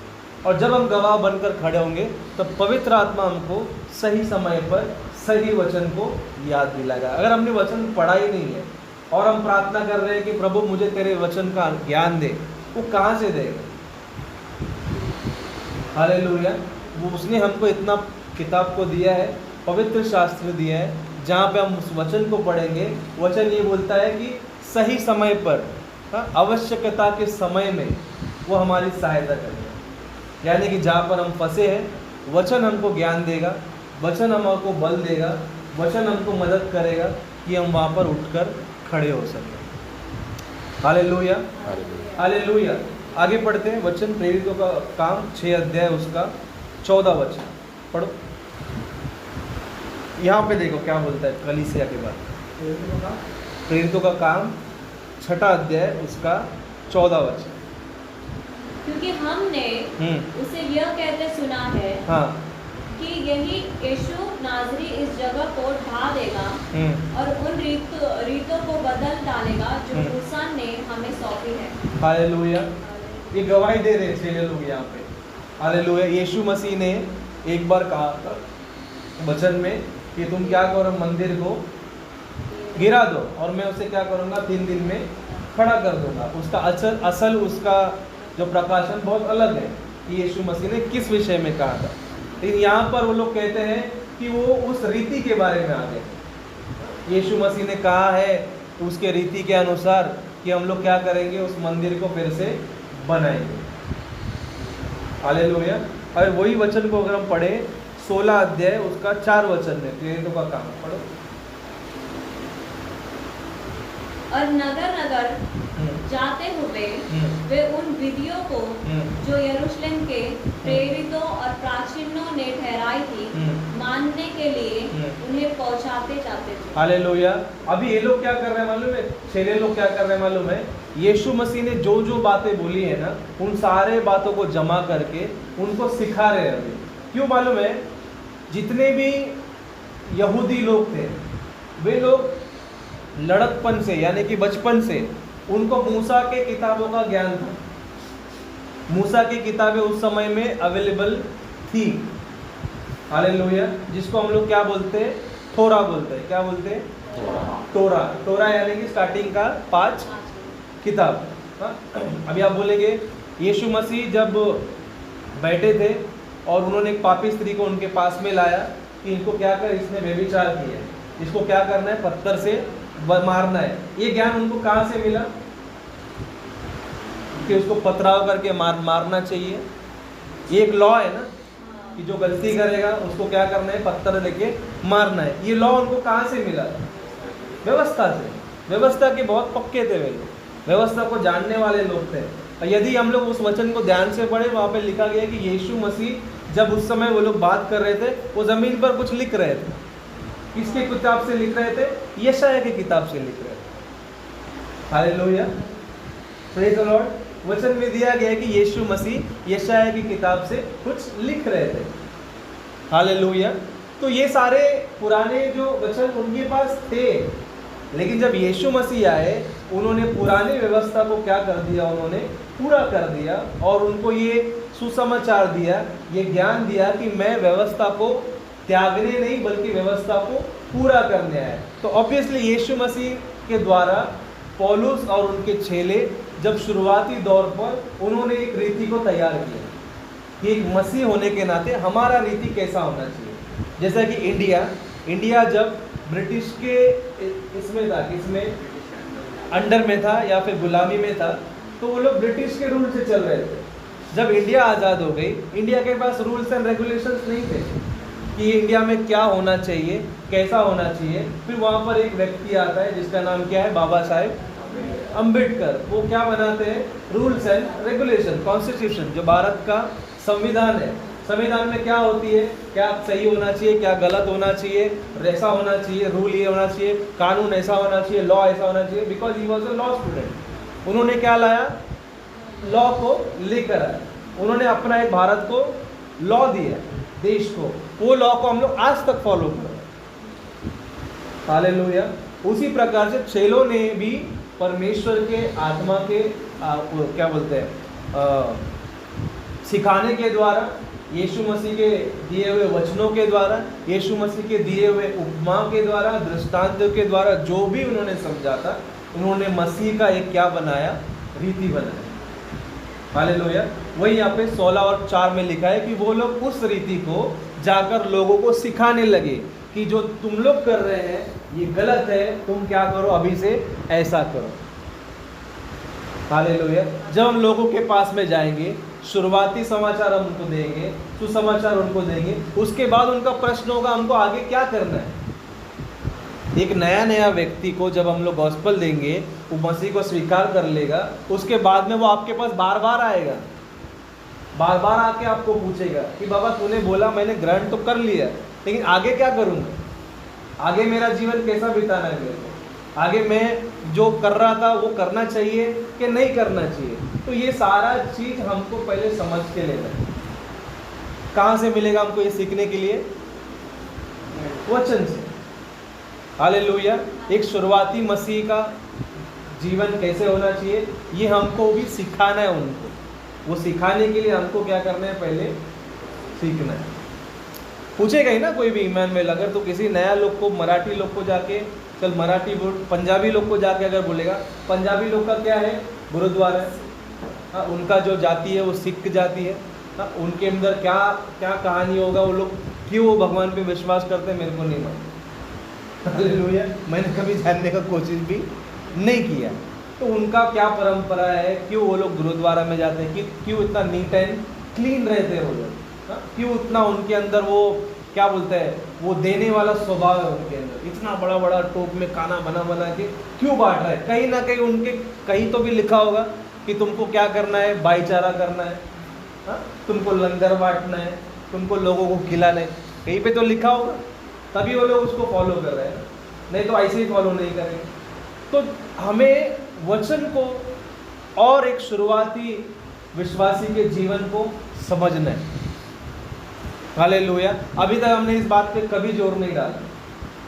और जब हम गवाह बनकर खड़े होंगे तो पवित्र आत्मा हमको सही समय पर सही वचन को याद दिलाएगा। अगर हमने वचन पढ़ा ही नहीं है और हम प्रार्थना कर रहे हैं कि प्रभु मुझे तेरे वचन का ज्ञान दे, वो कहाँ से देगा? हालेलुया। वो उसने हमको इतना किताब को दिया है, पवित्र शास्त्र दिया है, जहाँ पे हम उस वचन को पढ़ेंगे। वचन ये बोलता है कि सही समय पर, आवश्यकता के समय में वो हमारी सहायता करेगा। यानी कि जहाँ पर हम फंसे हैं, वचन हमको ज्ञान देगा, वचन हमको बल देगा, वचन हमको मदद करेगा कि हम वहाँ पर उठकर खड़े हो सकें। Hallelujah, hallelujah. आगे पढ़ते हैं वचन, प्रेरितों का काम 6 अध्याय उसका 14 वचन पढ़ो। यहाँ पे देखो क्या बोलता है कलीसिया के बाद। प्रेरितों का काम 6 अध्याय उसका 14 वचन। क्योंकि हमने उसे यह कहते सुना है हाँ कि यही यीशु नाजरी इस जगह को ढा देगा और उन रीतों को बदल डालेगा जो मूसा ने हमें सौंपी है। हालेलुया। ये गवाही दे रहे चेले लोग यहाँ पे। हालेलुया। यीशु मसीह ने एक बार कहा था वचन में कि तुम क्या करो, मंदिर को गिरा दो और मैं उसे क्या करूँगा, 3 दिन में खड़ा कर दूंगा। उसका असल उसका जो प्रकाशन बहुत अलग है कि यीशु मसीह ने किस विषय में कहा था। लेकिन यहाँ पर वो लोग कहते हैं कि वो उस रीति के बारे में आ गए। यीशु मसीह ने कहा है उसके रीति के अनुसार कि हम लोग क्या करेंगे, उस मंदिर को फिर से बनाएंगे। हालेलुया। और वही वचन को अगर हम पढ़े 16 अध्याय उसका 4 वचन में, प्रेरितों का काम पढ़ो। और नगर नगर जाते हुए वे उन विधियों को जो यरूशलेम के प्रेरितों और प्राचीनों ने ठहराई थी मानने के लिए उन्हें पहुंचाते जाते थे। हालेलुया। अभी ये लोग क्या कर रहे हैं मालूम है, चेले लोग क्या कर रहे हैं मालूम है, यीशु मसीह ने जो जो बातें बोली है ना, उन सारे बातों को जमा करके उनको सिखा रहे हैं। अभी क्यों मालूम है, जितने भी यहूदी लोग थे वे लोग लड़कपन से यानी कि बचपन से उनको मूसा के किताबों का ज्ञान था। मूसा की किताबें उस समय में अवेलेबल थी। हालेलुया। जिसको हम लोग क्या बोलते हैं, थोरा बोलते हैं। क्या बोलते हैं, तोरा। तोरा यानी कि स्टार्टिंग का 5 किताब। अभी आप बोलेंगे यीशु मसीह जब बैठे थे और उन्होंने एक पापी स्त्री को उनके पास में लाया कि इनको क्या कर, इसने व्यभिचार किया है, इसको क्या करना है, पत्थर से मारना है। ये ज्ञान उनको कहाँ से मिला कि उसको पथराव करके मारना चाहिए। ये एक लॉ है ना कि जो गलती करेगा उसको क्या करना है, पत्थर लेके मारना है। ये लॉ उनको कहाँ से मिला, व्यवस्था से। व्यवस्था के बहुत पक्के थे वे लोग, व्यवस्था को जानने वाले लोग थे। और यदि हम लोग उस वचन को ध्यान से पढ़े, वहाँ पे लिखा गया कि यीशु मसीह जब उस समय वो लोग बात कर रहे थे, वो ज़मीन पर कुछ लिख रहे थे। किसके किताब से लिख रहे थे, यशायाह की किताब से लिख रहे थे। Hallelujah, praise the Lord. वचन में दिया गया है कि यीशु मसीह यशायाह की किताब से कुछ लिख रहे थे। हालेलुया। तो ये सारे पुराने जो वचन उनके पास थे, लेकिन जब यीशु मसीह आए उन्होंने पुरानी व्यवस्था को क्या कर दिया, उन्होंने पूरा कर दिया और उनको ये सुसमाचार दिया, ये ज्ञान दिया कि मैं व्यवस्था को त्यागने नहीं बल्कि व्यवस्था को पूरा करने आया। तो ऑब्वियसली यीशु मसीह के द्वारा पौलुस और उनके चेले जब शुरुआती दौर पर उन्होंने एक रीति को तैयार किया कि एक मसीह होने के नाते हमारा रीति कैसा होना चाहिए। जैसा कि इंडिया जब ब्रिटिश के इसमें था, किसमें, अंडर में था या फिर गुलामी में था, तो वो लोग ब्रिटिश के रूल से चल रहे थे। जब इंडिया आज़ाद हो गई, इंडिया के पास रूल्स एंड रेगुलेशंस नहीं थे कि इंडिया में क्या होना चाहिए, कैसा होना चाहिए। फिर वहाँ पर एक व्यक्ति आता है जिसका नाम क्या है, बाबा साहेब अम्बेडकर। वो क्या बनाते हैं, रूल्स एंड रेगुलेशन, कॉन्स्टिट्यूशन, जो भारत का संविधान है। संविधान में क्या होती है, क्या सही होना चाहिए, क्या गलत होना चाहिए, ऐसा होना चाहिए, रूल ये होना चाहिए, कानून ऐसा होना चाहिए, लॉ ऐसा होना चाहिए। Because he was a law student. उन्होंने क्या लाया, लॉ को लेकर आया। उन्होंने अपना एक भारत को लॉ दिया, देश को। वो लॉ को हम लोग आज तक फॉलो कर रहे हैं। हालेलुया। उसी प्रकार से चेलों ने भी परमेश्वर के आत्मा के क्या बोलते हैं, सिखाने के द्वारा, यीशु मसीह के दिए हुए वचनों के द्वारा, यीशु मसीह के दिए हुए उपमा के द्वारा, दृष्टांतों के द्वारा, जो भी उन्होंने समझा था, उन्होंने मसीह का एक क्या बनाया, रीति बनाया। हालेलुया। वही यहाँ पे 16 और 4 में लिखा है कि वो लोग उस रीति को जाकर लोगों को सिखाने लगे कि जो तुम लोग कर रहे हैं ये गलत है, तुम क्या करो, अभी से ऐसा करो। हालेलुया। जब हम लोगों के पास में जाएंगे, शुरुआती समाचार हम उनको देंगे, सुसमाचार उनको देंगे, उसके बाद उनका प्रश्न होगा हमको आगे क्या करना है। एक नया व्यक्ति को जब हम लोग गॉस्पेल देंगे, वो मसीह को स्वीकार कर लेगा, उसके बाद में वो आपके पास बार बार आएगा, बार बार आके आपको पूछेगा कि बाबा तूने बोला, मैंने ग्रहण तो कर लिया, लेकिन आगे क्या करूँगा, आगे मेरा जीवन कैसा बिताना है मेरे को। आगे मैं जो कर रहा था वो करना चाहिए कि नहीं करना चाहिए। तो ये सारा चीज़ हमको पहले समझ के लेना है। कहाँ से मिलेगा हमको ये सीखने के लिए? वचन से। हालेलुया। एक शुरुआती मसीह का जीवन कैसे होना चाहिए ये हमको भी सिखाना है उनको। वो सिखाने के लिए हमको क्या करना है? पहले सीखना है। पूछेगा ही ना कोई भी इमानुएल, अगर तो किसी नया लोग को, मराठी लोग को जाके, चल मराठी बोल, पंजाबी लोग को जाके अगर बोलेगा, पंजाबी लोग का क्या है? गुरुद्वारा है। हाँ, उनका जो जाति है वो सिख जाति है। हाँ, उनके अंदर क्या क्या कहानी होगा, वो लोग क्यों वो भगवान पे विश्वास करते हैं, मेरे को नहीं मालूम। हालेलुया। मैंने कभी जानने का कोशिश भी नहीं किया। तो उनका क्या परंपरा है, क्यों वो लोग गुरुद्वारा में जाते हैं, कि क्यों इतना नीट एंड क्लीन रहते हैं वो लोग, क्यों उतना उनके अंदर वो क्या बोलते हैं, वो देने वाला स्वभाव है उनके अंदर, इतना बड़ा बड़ा टोप में खाना बना बना के क्यों बांट रहा है? कहीं ना कहीं उनके कहीं तो भी लिखा होगा कि तुमको क्या करना है? भाईचारा करना है, तुमको लंगर बांटना है, तुमको लोगों को खिलाना है, कहीं पे तो लिखा होगा, तभी वो लोग उसको फॉलो कर रहे हैं, नहीं तो ऐसे ही फॉलो नहीं करेंगे। तो हमें वचन को और एक शुरुआती विश्वासी के जीवन को समझना है। हालेलुया। अभी तक हमने इस बात पे कभी जोर नहीं डाला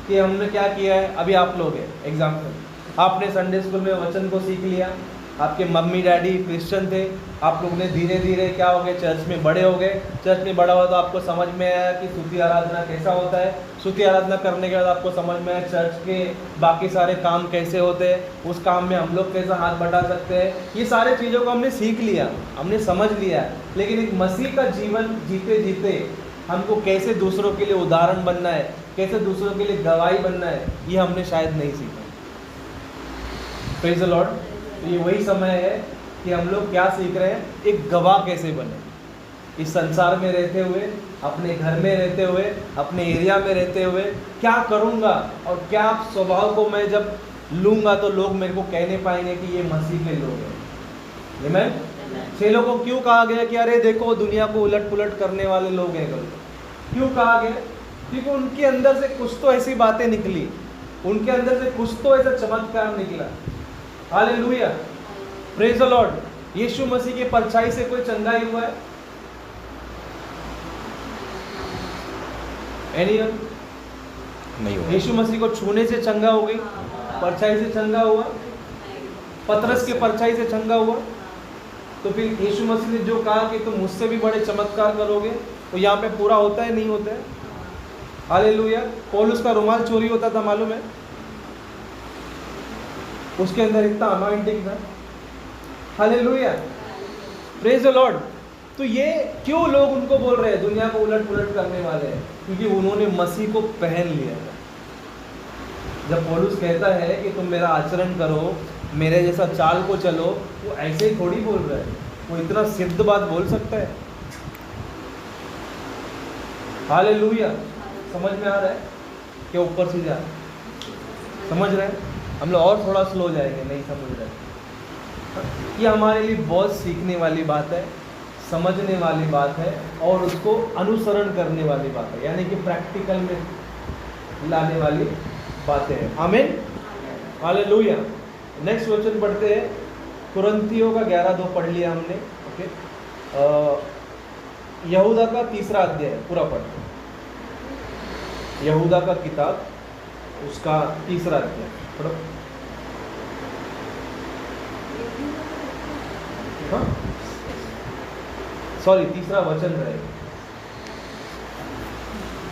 कि हमने क्या किया है। अभी आप लोग हैं एग्जाम्पल, आपने संडे स्कूल में वचन को सीख लिया, आपके मम्मी डैडी क्रिश्चियन थे, आप लोग ने धीरे धीरे क्या हो गए, चर्च में बड़े हो गए। चर्च में बड़ा हुआ तो आपको समझ में आया कि स्तुति आराधना कैसा होता है। स्तुति आराधना करने के बाद आपको समझ में आया चर्च के बाकी सारे काम कैसे होते हैं, उस काम में हम लोग कैसा हाथ बटा सकते हैं। ये सारे चीज़ों को हमने सीख लिया, हमने समझ लिया। लेकिन एक मसीह का जीवन जीते जीते हमको कैसे दूसरों के लिए उदाहरण बनना है, कैसे दूसरों के लिए गवाही बनना है, ये हमने शायद नहीं सीखा। Praise the Lord. तो ये वही समय है कि हम लोग क्या सीख रहे हैं, एक गवाह कैसे बने इस संसार में रहते हुए, अपने घर में रहते हुए, अपने एरिया में रहते हुए। क्या करूँगा और क्या स्वभाव को मैं जब लूँगा तो लोग मेरे को कहने पाएंगे कि ये मसीह के लोग हैं। आमीन। 6 लोगों को क्यों कहा गया कि अरे देखो दुनिया को उलट पुलट करने वाले लोग हैं? क्यों कहा गया? क्योंकि उनके अंदर से कुछ तो ऐसी बातें निकली, उनके अंदर से कुछ तो ऐसा चमत्कार निकला। हालेलुया। Praise the Lord. यीशु मसीह की परछाई से कोई चंगाई हुआ है? एनीवन? नहीं हुआ। यीशु मसीह को छूने से चंगा हो गई, परछाई से चंगा हुआ, पतरस के परछाई से चंगा हुआ। तो फिर यीशु मसीह ने जो कहा कि तुम मुझसे भी बड़े चमत्कार करोगे, तो यहाँ पे पूरा होता है नहीं होता है? हालेलुया। पौलुस का रुमाल चोरी होता था, मालूम है? उसके अंदर इतना अनॉइंटिंग था। हालेलुया। Praise the Lord. तो ये क्यों लोग उनको बोल रहे हैं दुनिया को उलट पुलट करने वाले हैं? क्योंकि उन्होंने मसीह को पहन लिया था। जब पौलुस कहता है कि तुम मेरा आचरण करो, मेरे जैसा चाल को चलो, वो ऐसे ही थोड़ी बोल रहा है, वो इतना सिद्ध बात बोल सकता है। हालेलुया। समझ में आ रहा है कि ऊपर से जा समझ रहे हैं? हम लोग और थोड़ा स्लो जाएंगे, नहीं समझ रहे। ये हमारे लिए बहुत सीखने वाली बात है, समझने वाली बात है और उसको अनुसरण करने वाली बात है, यानी कि प्रैक्टिकल में लाने वाली बातें हैं। आमीन। हालेलुया। नेक्स्ट वचन पढ़ते हैं, कुरिन्थियों का 11:2 पढ़ लिया हमने। ओके, यहूदा का 3रा अध्याय पूरा पढ़ते हैं। यहूदा का किताब उसका 3रा अध्याय पढ़ो। हाँ, सॉरी 3रा वचन रहेगा।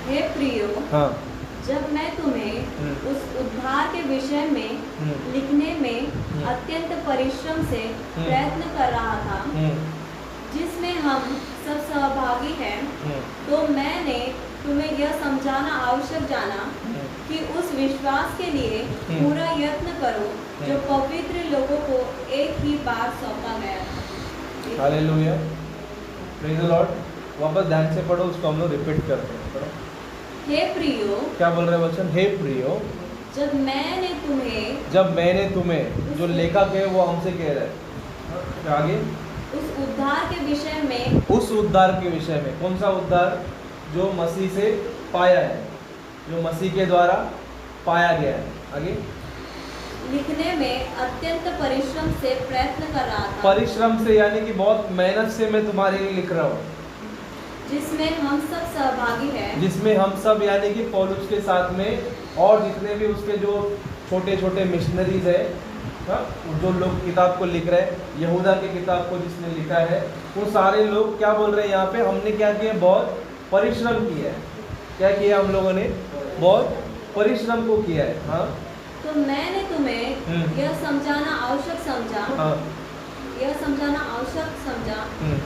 हे प्रियो, हाँ, जब मैं तुम्हें उस उद्धार के विषय में लिखने में अत्यंत परिश्रम से प्रयत्न कर रहा था जिसमें हम सब सहभागी हैं, तो मैंने तुम्हें यह समझाना आवश्यक जाना कि उस विश्वास के लिए पूरा यत्न करो जो पवित्र लोगों को एक ही बार सौंपा गया था। हालेलुया। Praise the Lord. वापस ध्यान से पढ़ो, उसको हम लोग रिपीट करते हैं। पढ़ो। हे प्रियो, क्या बोल रहे वचन? हे प्रियो, जब मैंने तुम्हें, जो लेखक है वो हमसे कह रहा है, आगे उस उद्धार के विषय में, उस उद्धार के विषय में, कौन सा उद्धार? जो मसीह से पाया है, जो मसीह के द्वारा पाया गया है। आगे लिखने में अत्यंत परिश्रम से प्रयत्न कर रहा था, परिश्रम से यानी कि बहुत मेहनत से मैं तुम्हारे लिए लिख रहा हूँ, जिसमें हम सब सहभागी हैं, जिसमें हम सब यानी कि पौलुस के साथ में और जितने भी उसके जो छोटे छोटे मिशनरीज है, हाँ, जो लोग किताब को लिख रहे हैं, यहूदा की किताब को जिसने लिखा है, वो सारे लोग क्या बोल रहे हैं यहाँ पे, हमने क्या किया, बहुत परिश्रम किया है। क्या किया हम लोगों ने? बहुत परिश्रम को किया है। हाँ, तो मैंने तुम्हें यह समझाना आवश्यक समझा, हाँ, यह समझाना आवश्यक समझा,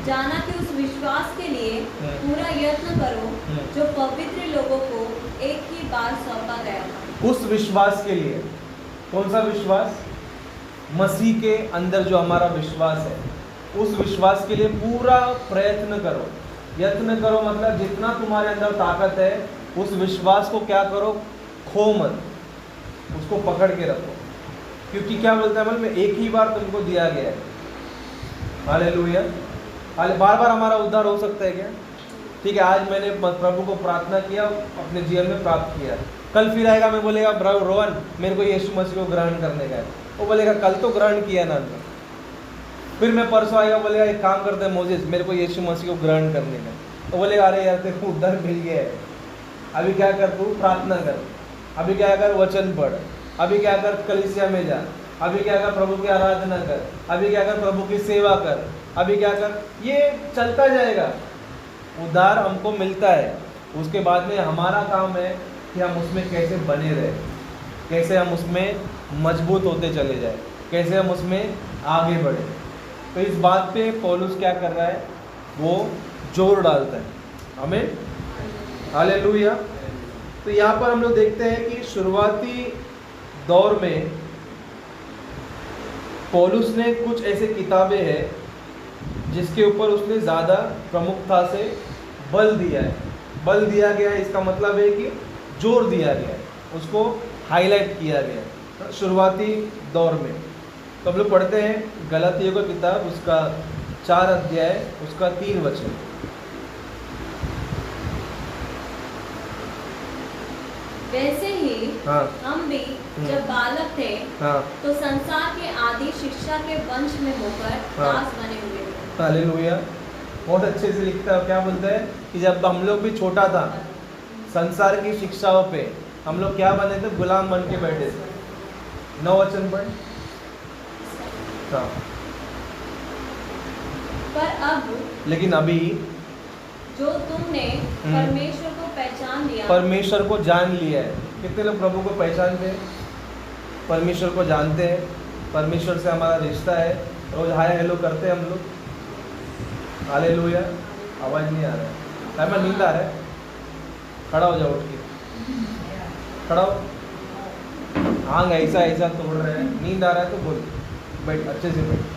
जाना कि उस विश्वास के लिए पूरा यत्न करो जो पवित्र लोगों को एक ही बार सौंपा गया था। उस विश्वास के लिए, कौन सा विश्वास? मसीह के अंदर जो हमारा विश्वास है, उस विश्वास के लिए पूरा प्रयत्न करो। यत्न करो मतलब जितना तुम्हारे अंदर ताकत है, उस विश्वास को क्या करो, खो मत, उसको पकड़ के रखो। क्योंकि क्या बोलता है, मतलब एक ही बार तुमको दिया गया है। हालेलुया। बार बार हमारा उद्धार हो सकता है क्या? ठीक है, आज मैंने प्रभु को प्रार्थना किया, अपने जीवन में प्राप्त किया, कल फिर आएगा, मैं बोलेगा रोहन मेरे को यीशु मसीह को ग्रहण करने का है, वो बोलेगा कल तो ग्रहण किया ना। फिर मैं परसों आएगा, बोलेगा एक काम करते हैं मोजेस, मेरे को यीशु मसीह को ग्रहण करने का, तो बोलेगा अरे यार तेरे को उद्धार मिल गया है, अभी क्या कर, तू प्रार्थना कर, अभी क्या कर, वचन पढ़, अभी क्या कर, कलीसिया में जा, अभी क्या कर, प्रभु की आराधना कर, अभी क्या कर, प्रभु की सेवा कर, अभी क्या कर, ये चलता जाएगा। उद्धार हमको मिलता है, उसके बाद में हमारा काम है कि हम उसमें कैसे बने रहे, कैसे हम उसमें मजबूत होते चले जाए, कैसे हम उसमें आगे बढ़े। तो इस बात पे पौलुस क्या कर रहा है, वो जोर डालता है। हमें हालेलुया। तो यहाँ पर हम लोग देखते हैं कि शुरुआती दौर में पौलुस ने कुछ ऐसे किताबें हैं जिसके ऊपर उसने ज़्यादा प्रमुखता से बल दिया है। बल दिया गया है, इसका मतलब है कि जोर दिया गया है, उसको हाईलाइट किया गया है शुरुआती दौर में। तो हम लोग पढ़ते हैं गलातियों का किताब, उसका 4 अध्याय, उसका 3 वचन। वैसे ही हाँ, हम भी जब बालक थे, हाँ, तो संसार के आदि शिक्षा के वंश में होकर हाँ, दास बने हुए थे। हालेलुया। बहुत अच्छे से लिखता है। क्या बोलता है कि जब हम लोग भी छोटा था, संसार की शिक्षाओं पे हम लोग क्या बने थे, गुलाम बन के बैठे थे। 9 वचन पढ़। हाँ, पर अब लेकिन अभी जो तुमने परमेश्वर को पहचान लिया, परमेश्वर को जान लिया है। कितने लोग प्रभु को पहचानते हैं, परमेश्वर को जानते हैं, परमेश्वर से हमारा रिश्ता है, रोज हाय हेलो करते हैं हम लोग। हालेलुया। आवाज़ नहीं आ रहा है, टाइम में नींद आ रहा है, खड़ा हो जाओ, उठ के खड़ा हो। आंग ऐसा ऐसा तोड़ रहे हैं, नींद आ रहा है तो बोल, बैठ, अच्छे से बैठ।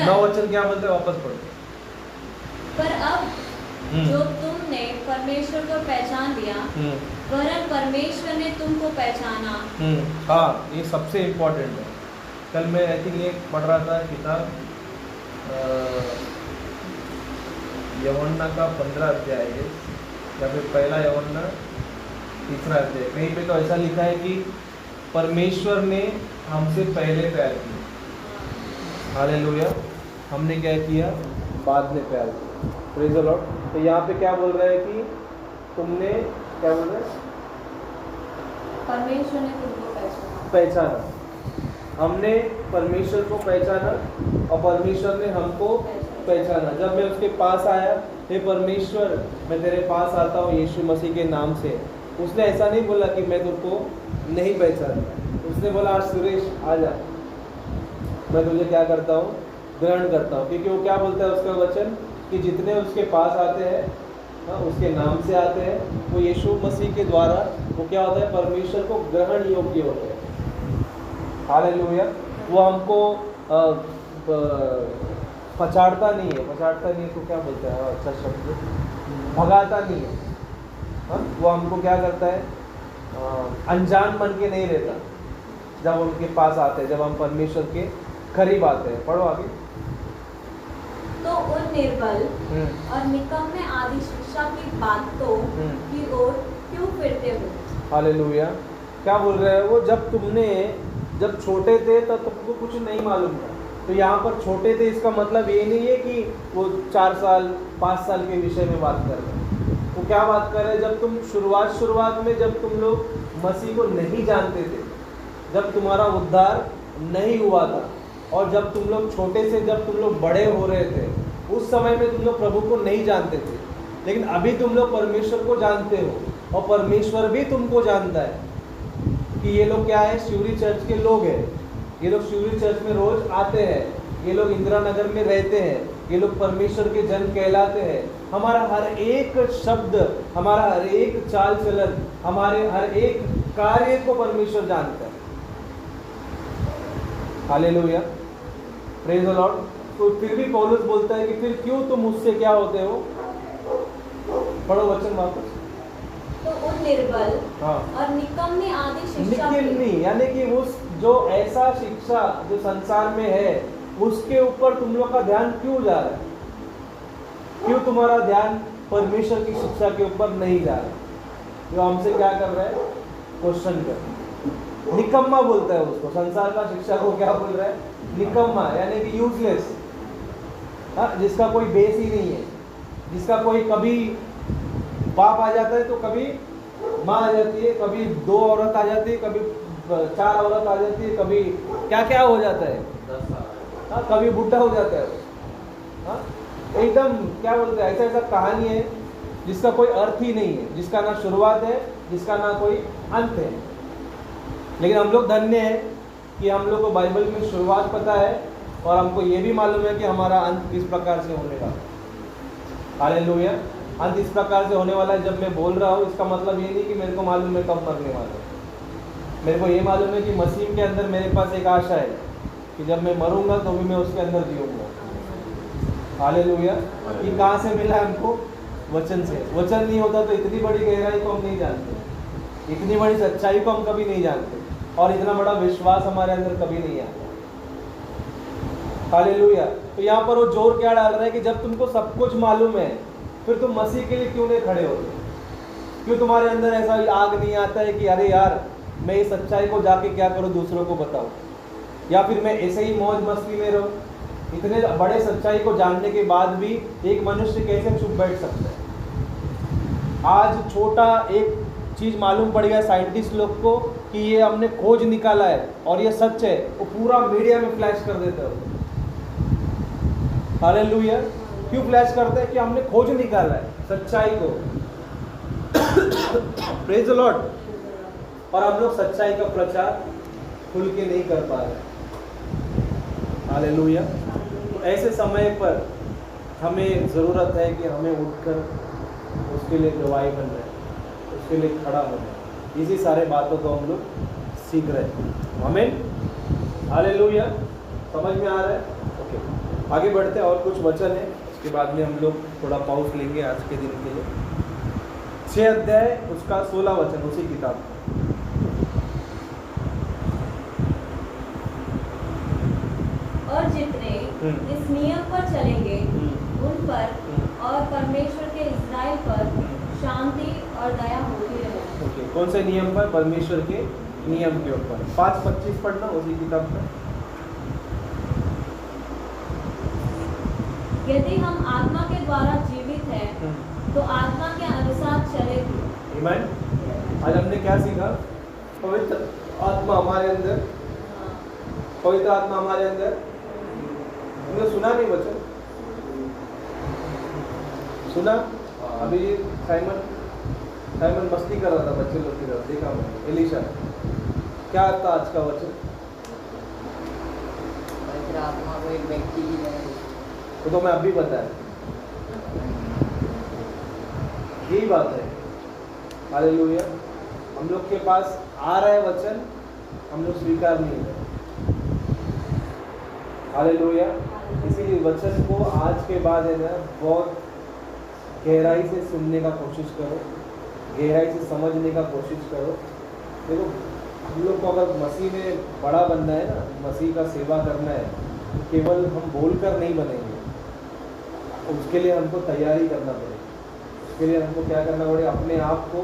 9 वचन क्या बोलते हैं, वापस पढ़ो। पर अब जो तुमने परमेश्वर को पहचान लिया, वरन परमेश्वर ने तुमको पहचाना। हाँ, ये सबसे इम्पोर्टेंट है। कल मैं आई थिंक ये पढ़ रहा था किताब यूहन्ना का 15 अध्याय है, या फिर पहला यूहन्ना 3 अध्याय। कहीं पे तो ऐसा लिखा है कि परमेश्वर ने हमसे पहले प्यार किया। हालेलुया। हमने क्या किया, बाद में प्यार किया। Praise the Lord. तो यहाँ पे क्या बोल रहा है कि तुमने क्या बोल रहे हैं, परमेश्वर ने तुमको पहचाना। हमने परमेश्वर को पहचाना और परमेश्वर ने हमको पहचाना। जब मैं उसके पास आया, हे परमेश्वर मैं तेरे पास आता हूँ यीशु मसीह के नाम से, उसने ऐसा नहीं बोला कि मैं तुमको नहीं पहचानता। उसने बोला आज सुरेश आ जा, मैं तुझे क्या करता हूँ, ग्रहण करता हूँ। क्योंकि वो क्या बोलता है उसका वचन कि जितने उसके पास आते हैं, हाँ, उसके नाम से आते हैं, वो यीशु मसीह के द्वारा वो क्या होता है, परमेश्वर को ग्रहण योग्य होते हैं। हालेलुया। वो हमको पछाड़ता नहीं है, पछाड़ता नहीं है तो क्या बोलता है, अच्छा शब्द, भगाता नहीं है। हाँ, वो हमको क्या करता है, अनजान बन के नहीं रहता जब उनके पास आते हैं, जब हम परमेश्वर के करीब आते हैं। पढ़ो आगे। तो उन निर्बल और निकम्मे आदि शिक्षा की बातों की ओर क्यों फिरते हो? हालेलुया। क्या बोल रहे हैं वो, जब छोटे थे तब तुमको कुछ नहीं मालूम था। तो यहाँ पर छोटे थे इसका मतलब ये नहीं है कि वो 4 साल 5 साल के विषय में बात कर रहे हैं। वो क्या बात कर रहे हैं, जब तुम शुरुआत में जब तुम लोग मसीह को नहीं जानते थे, जब तुम्हारा उद्धार नहीं हुआ था, और जब तुम लोग छोटे से जब तुम लोग बड़े हो रहे थे, उस समय में तुम लोग प्रभु को नहीं जानते थे। लेकिन अभी तुम लोग परमेश्वर को जानते हो, और परमेश्वर भी तुमको जानता है कि ये लोग क्या है, शिवरी चर्च के लोग हैं। ये लोग शिवरी चर्च में रोज आते हैं, ये लोग इंदिरा नगर में रहते हैं, ये लोग परमेश्वर के जन कहलाते हैं। हमारा हर एक शब्द, हमारा हर एक चाल चलन, हमारे हर एक कार्य को परमेश्वर जानता है। Hallelujah, praise the Lord. तो फिर भी पौलुस बोलता है कि फिर क्यों तुम उससे क्या होते हो। पढ़ो वचन वापस। तो उन निर्बल हाँ, और निकम्मी आदि शिक्षा निकम्मी यानी कि उस जो ऐसा शिक्षा जो संसार में है उसके ऊपर तुम लोग का ध्यान क्यों जा रहा है? क्यों तुम्हारा ध्यान परमेश्वर की शिक्षा के ऊपर नहीं जा रहा है? जो हमसे क्या कर रहा है, क्वेश्चन कर। निकम्मा बोलता है उसको, संसार का शिक्षा को क्या बोल रहा है, निकम्मा, यानी कि यूजलेस, जिसका कोई बेस ही नहीं है, जिसका कोई कभी बाप आ जाता है तो कभी माँ आ जाती है, कभी 2 औरत आ जाती है, कभी 4 औरत आ जाती है, कभी क्या क्या हो जाता है, 10 साल, कभी बुढ़ा हो जाता है। एकदम क्या बोलते हैं, ऐसा कहानी है जिसका कोई अर्थ ही नहीं है, जिसका ना शुरुआत है, जिसका ना कोई अंत है। लेकिन हम लोग धन्य हैं कि हम लोग को बाइबल में शुरुआत पता है, और हमको ये भी मालूम है कि हमारा अंत किस प्रकार से होने वाला है। हालेलुया, अंत इस प्रकार से होने वाला है। जब मैं बोल रहा हूँ इसका मतलब ये नहीं कि मेरे को मालूम है कब मरने वाला है। मेरे को ये मालूम है कि मसीह के अंदर मेरे पास एक आशा है कि जब मैं मरूंगा तो भी मैं उसके अंदर जीऊंगा। हालेलुया। ये कहाँ से मिला है हमको? वचन से। वचन नहीं होता तो इतनी बड़ी गहराई को हम नहीं जानते, इतनी बड़ी सच्चाई को हम कभी नहीं जानते, और इतना बड़ा विश्वास हमारे अंदर कभी नहीं आता। हालेलुया। तो यहाँ पर वो जोर क्या डाल रहा है कि जब तुमको सब कुछ मालूम है फिर तुम मसीह के लिए क्यों नहीं खड़े होते? क्यों तुम्हारे अंदर ऐसा आग नहीं आता है कि अरे यार मैं इस सच्चाई को जाके क्या करूं, दूसरों को बताऊं, या फिर मैं ऐसे ही मौज मस्ती में रहूं? इतने बड़े सच्चाई को जानने के बाद भी एक मनुष्य कैसे चुप बैठ सकता है? आज छोटा एक चीज मालूम पड़ गया साइंटिस्ट लोग को कि ये हमने खोज निकाला है और ये सच है, वो पूरा मीडिया में फ्लैश कर देते हो। हालेलुया। क्यों फ्लैश करते हैं? कि हमने खोज निकाला है सच्चाई को। Praise the Lord. और हम लोग सच्चाई का प्रचार खुल के नहीं कर पा रहे। हालेलुया। तो ऐसे समय पर हमें ज़रूरत है कि हमें उठकर उसके लिए गवाही बन रहे, उसके लिए खड़ा होना। इसी सारे बातों को हम लोग सीख रहे हैं। आमीन। हालेलुया। समझ में आ रहा है? ओके, आगे बढ़ते हैं। और कुछ वचन है, उसके बाद में हम लोग थोड़ा पॉज लेंगे आज के दिन के लिए। 6 अध्याय उसका 16 वचन उसी किताब का। और जितने इस नियम पर चलेंगे उन पर और परमेश्वर के इस्राएल पर शांति और दया होती रहेगी। ओके, कौन से नियम पर? परमेश्वर के नियम के ऊपर। 5:25 पढ़ना उसी किताब का। यदि हम आत्मा के द्वारा जीवित हैं तो आत्मा के अनुसार चलेंगे। आमीन। आज हमने क्या सीखा? पवित्र आत्मा हमारे अंदर, पवित्र आत्मा हमारे अंदर। तुमने सुना नहीं वचन? सुना? अभी साइमन मस्ती कर रहा था बच्चे लोग की तरफ, देखा मैंने। एलिशा, क्या था आज का वचन? पवित्र आत्मा को एक व्यक्ति की तरह, तो मैं अभी बताया, यही बात है। हालेलुया। हम लोग के पास आ रहा है वचन, हम लोग स्वीकार नहीं कर। हालेलुया। इसीलिए वचन को आज के बाद है ना बहुत गहराई से सुनने का कोशिश करो, गहराई से समझने का कोशिश करो। देखो, हम लोग को अगर मसीह में बड़ा बनना है ना, मसीह का सेवा करना है, तो केवल हम बोलकर नहीं बनेंगे, उसके लिए हमको तैयारी करना पड़ेगा। इसके लिए हमको क्या करना पड़ेगा? अपने आप को,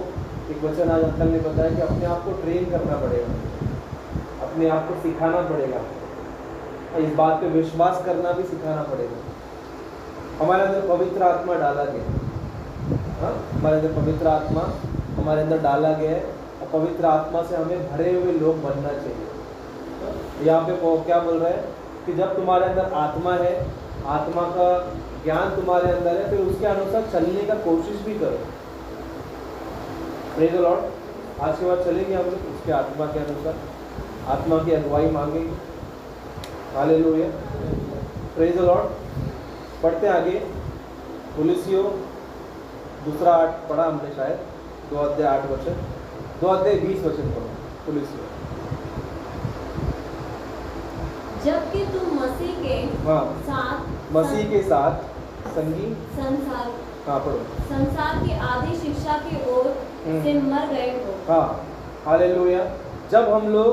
एक वचन आज अंकल ने बताया कि अपने आप को ट्रेन करना पड़ेगा, अपने आप को सिखाना पड़ेगा, इस बात पे विश्वास करना भी सिखाना पड़ेगा। हमारे अंदर पवित्र आत्मा डाला गया, हमारे अंदर पवित्र आत्मा हमारे अंदर डाला गया है और पवित्र आत्मा से हमें भरे हुए लोग बनना चाहिए। यहाँ पे क्या बोल रहा है कि जब तुम्हारे अंदर आत्मा है, आत्मा का ज्ञान तुम्हारे अंदर है, फिर उसके अनुसार चलने का कोशिश भी करो। Praise the Lord. आज के बाद चलेंगे हम लोग उसके आत्मा के अनुसार, आत्मा की अगुवाई मांगेंगे। Hallelujah, praise the Lord. पढ़ते आगे, कुलिसियों 2:8 पढ़ा हमने शायद, 2 अध्याय 8 वचन, 2 अध्याय 20 वचन पढ़ो। कुलिसियों जबकि तुम मसीह के साथ, मसीह के साथ संगी संसार, पढ़ो, संसार की आधी शिक्षा की ओर से मर गए हो। हाँ, हालेलुया। जब हम लोग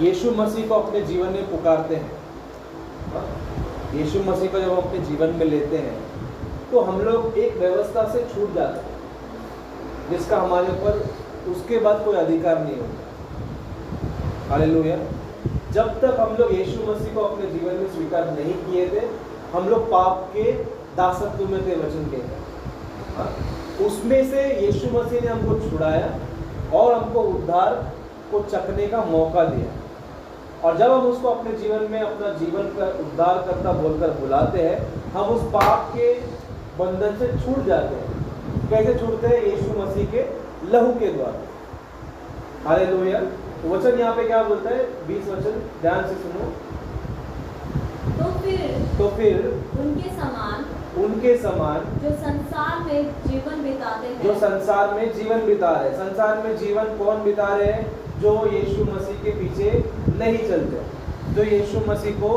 यीशु मसीह को अपने जीवन में पुकारते हैं, यीशु मसीह को जब हम अपने जीवन में लेते हैं, तो हम लोग एक व्यवस्था से छूट जाते हैं जिसका हमारे ऊपर उसके बाद कोई अधिकार नहीं होता। हालेलुया। जब तक हम लोग यीशु मसीह को अपने जीवन में स्वीकार नहीं किए थे, हम लोग पाप के दासत्व में थे, वचन के उसमें से यीशु मसीह ने हमको छुड़ाया और हमको उद्धार को चखने का मौका दिया। और जब हम उसको अपने जीवन में अपना जीवन का उद्धार करता बोलकर बुलाते हैं, हम उस पाप के बंधन से छूट जाते हैं। कैसे छूटते हैं? यीशु मसीह के लहू के द्वारा। हालेलुया। वचन यहाँ पे क्या बोलता है? 20 वचन ध्यान से सुनो। तो फिर उनके समान जो संसार में जीवन बिताते हैं, जो संसार में जीवन बिता रहे। संसार में जीवन कौन बिता रहे हैं? जो यीशु मसीह के पीछे नहीं चलते, जो यीशु मसीह को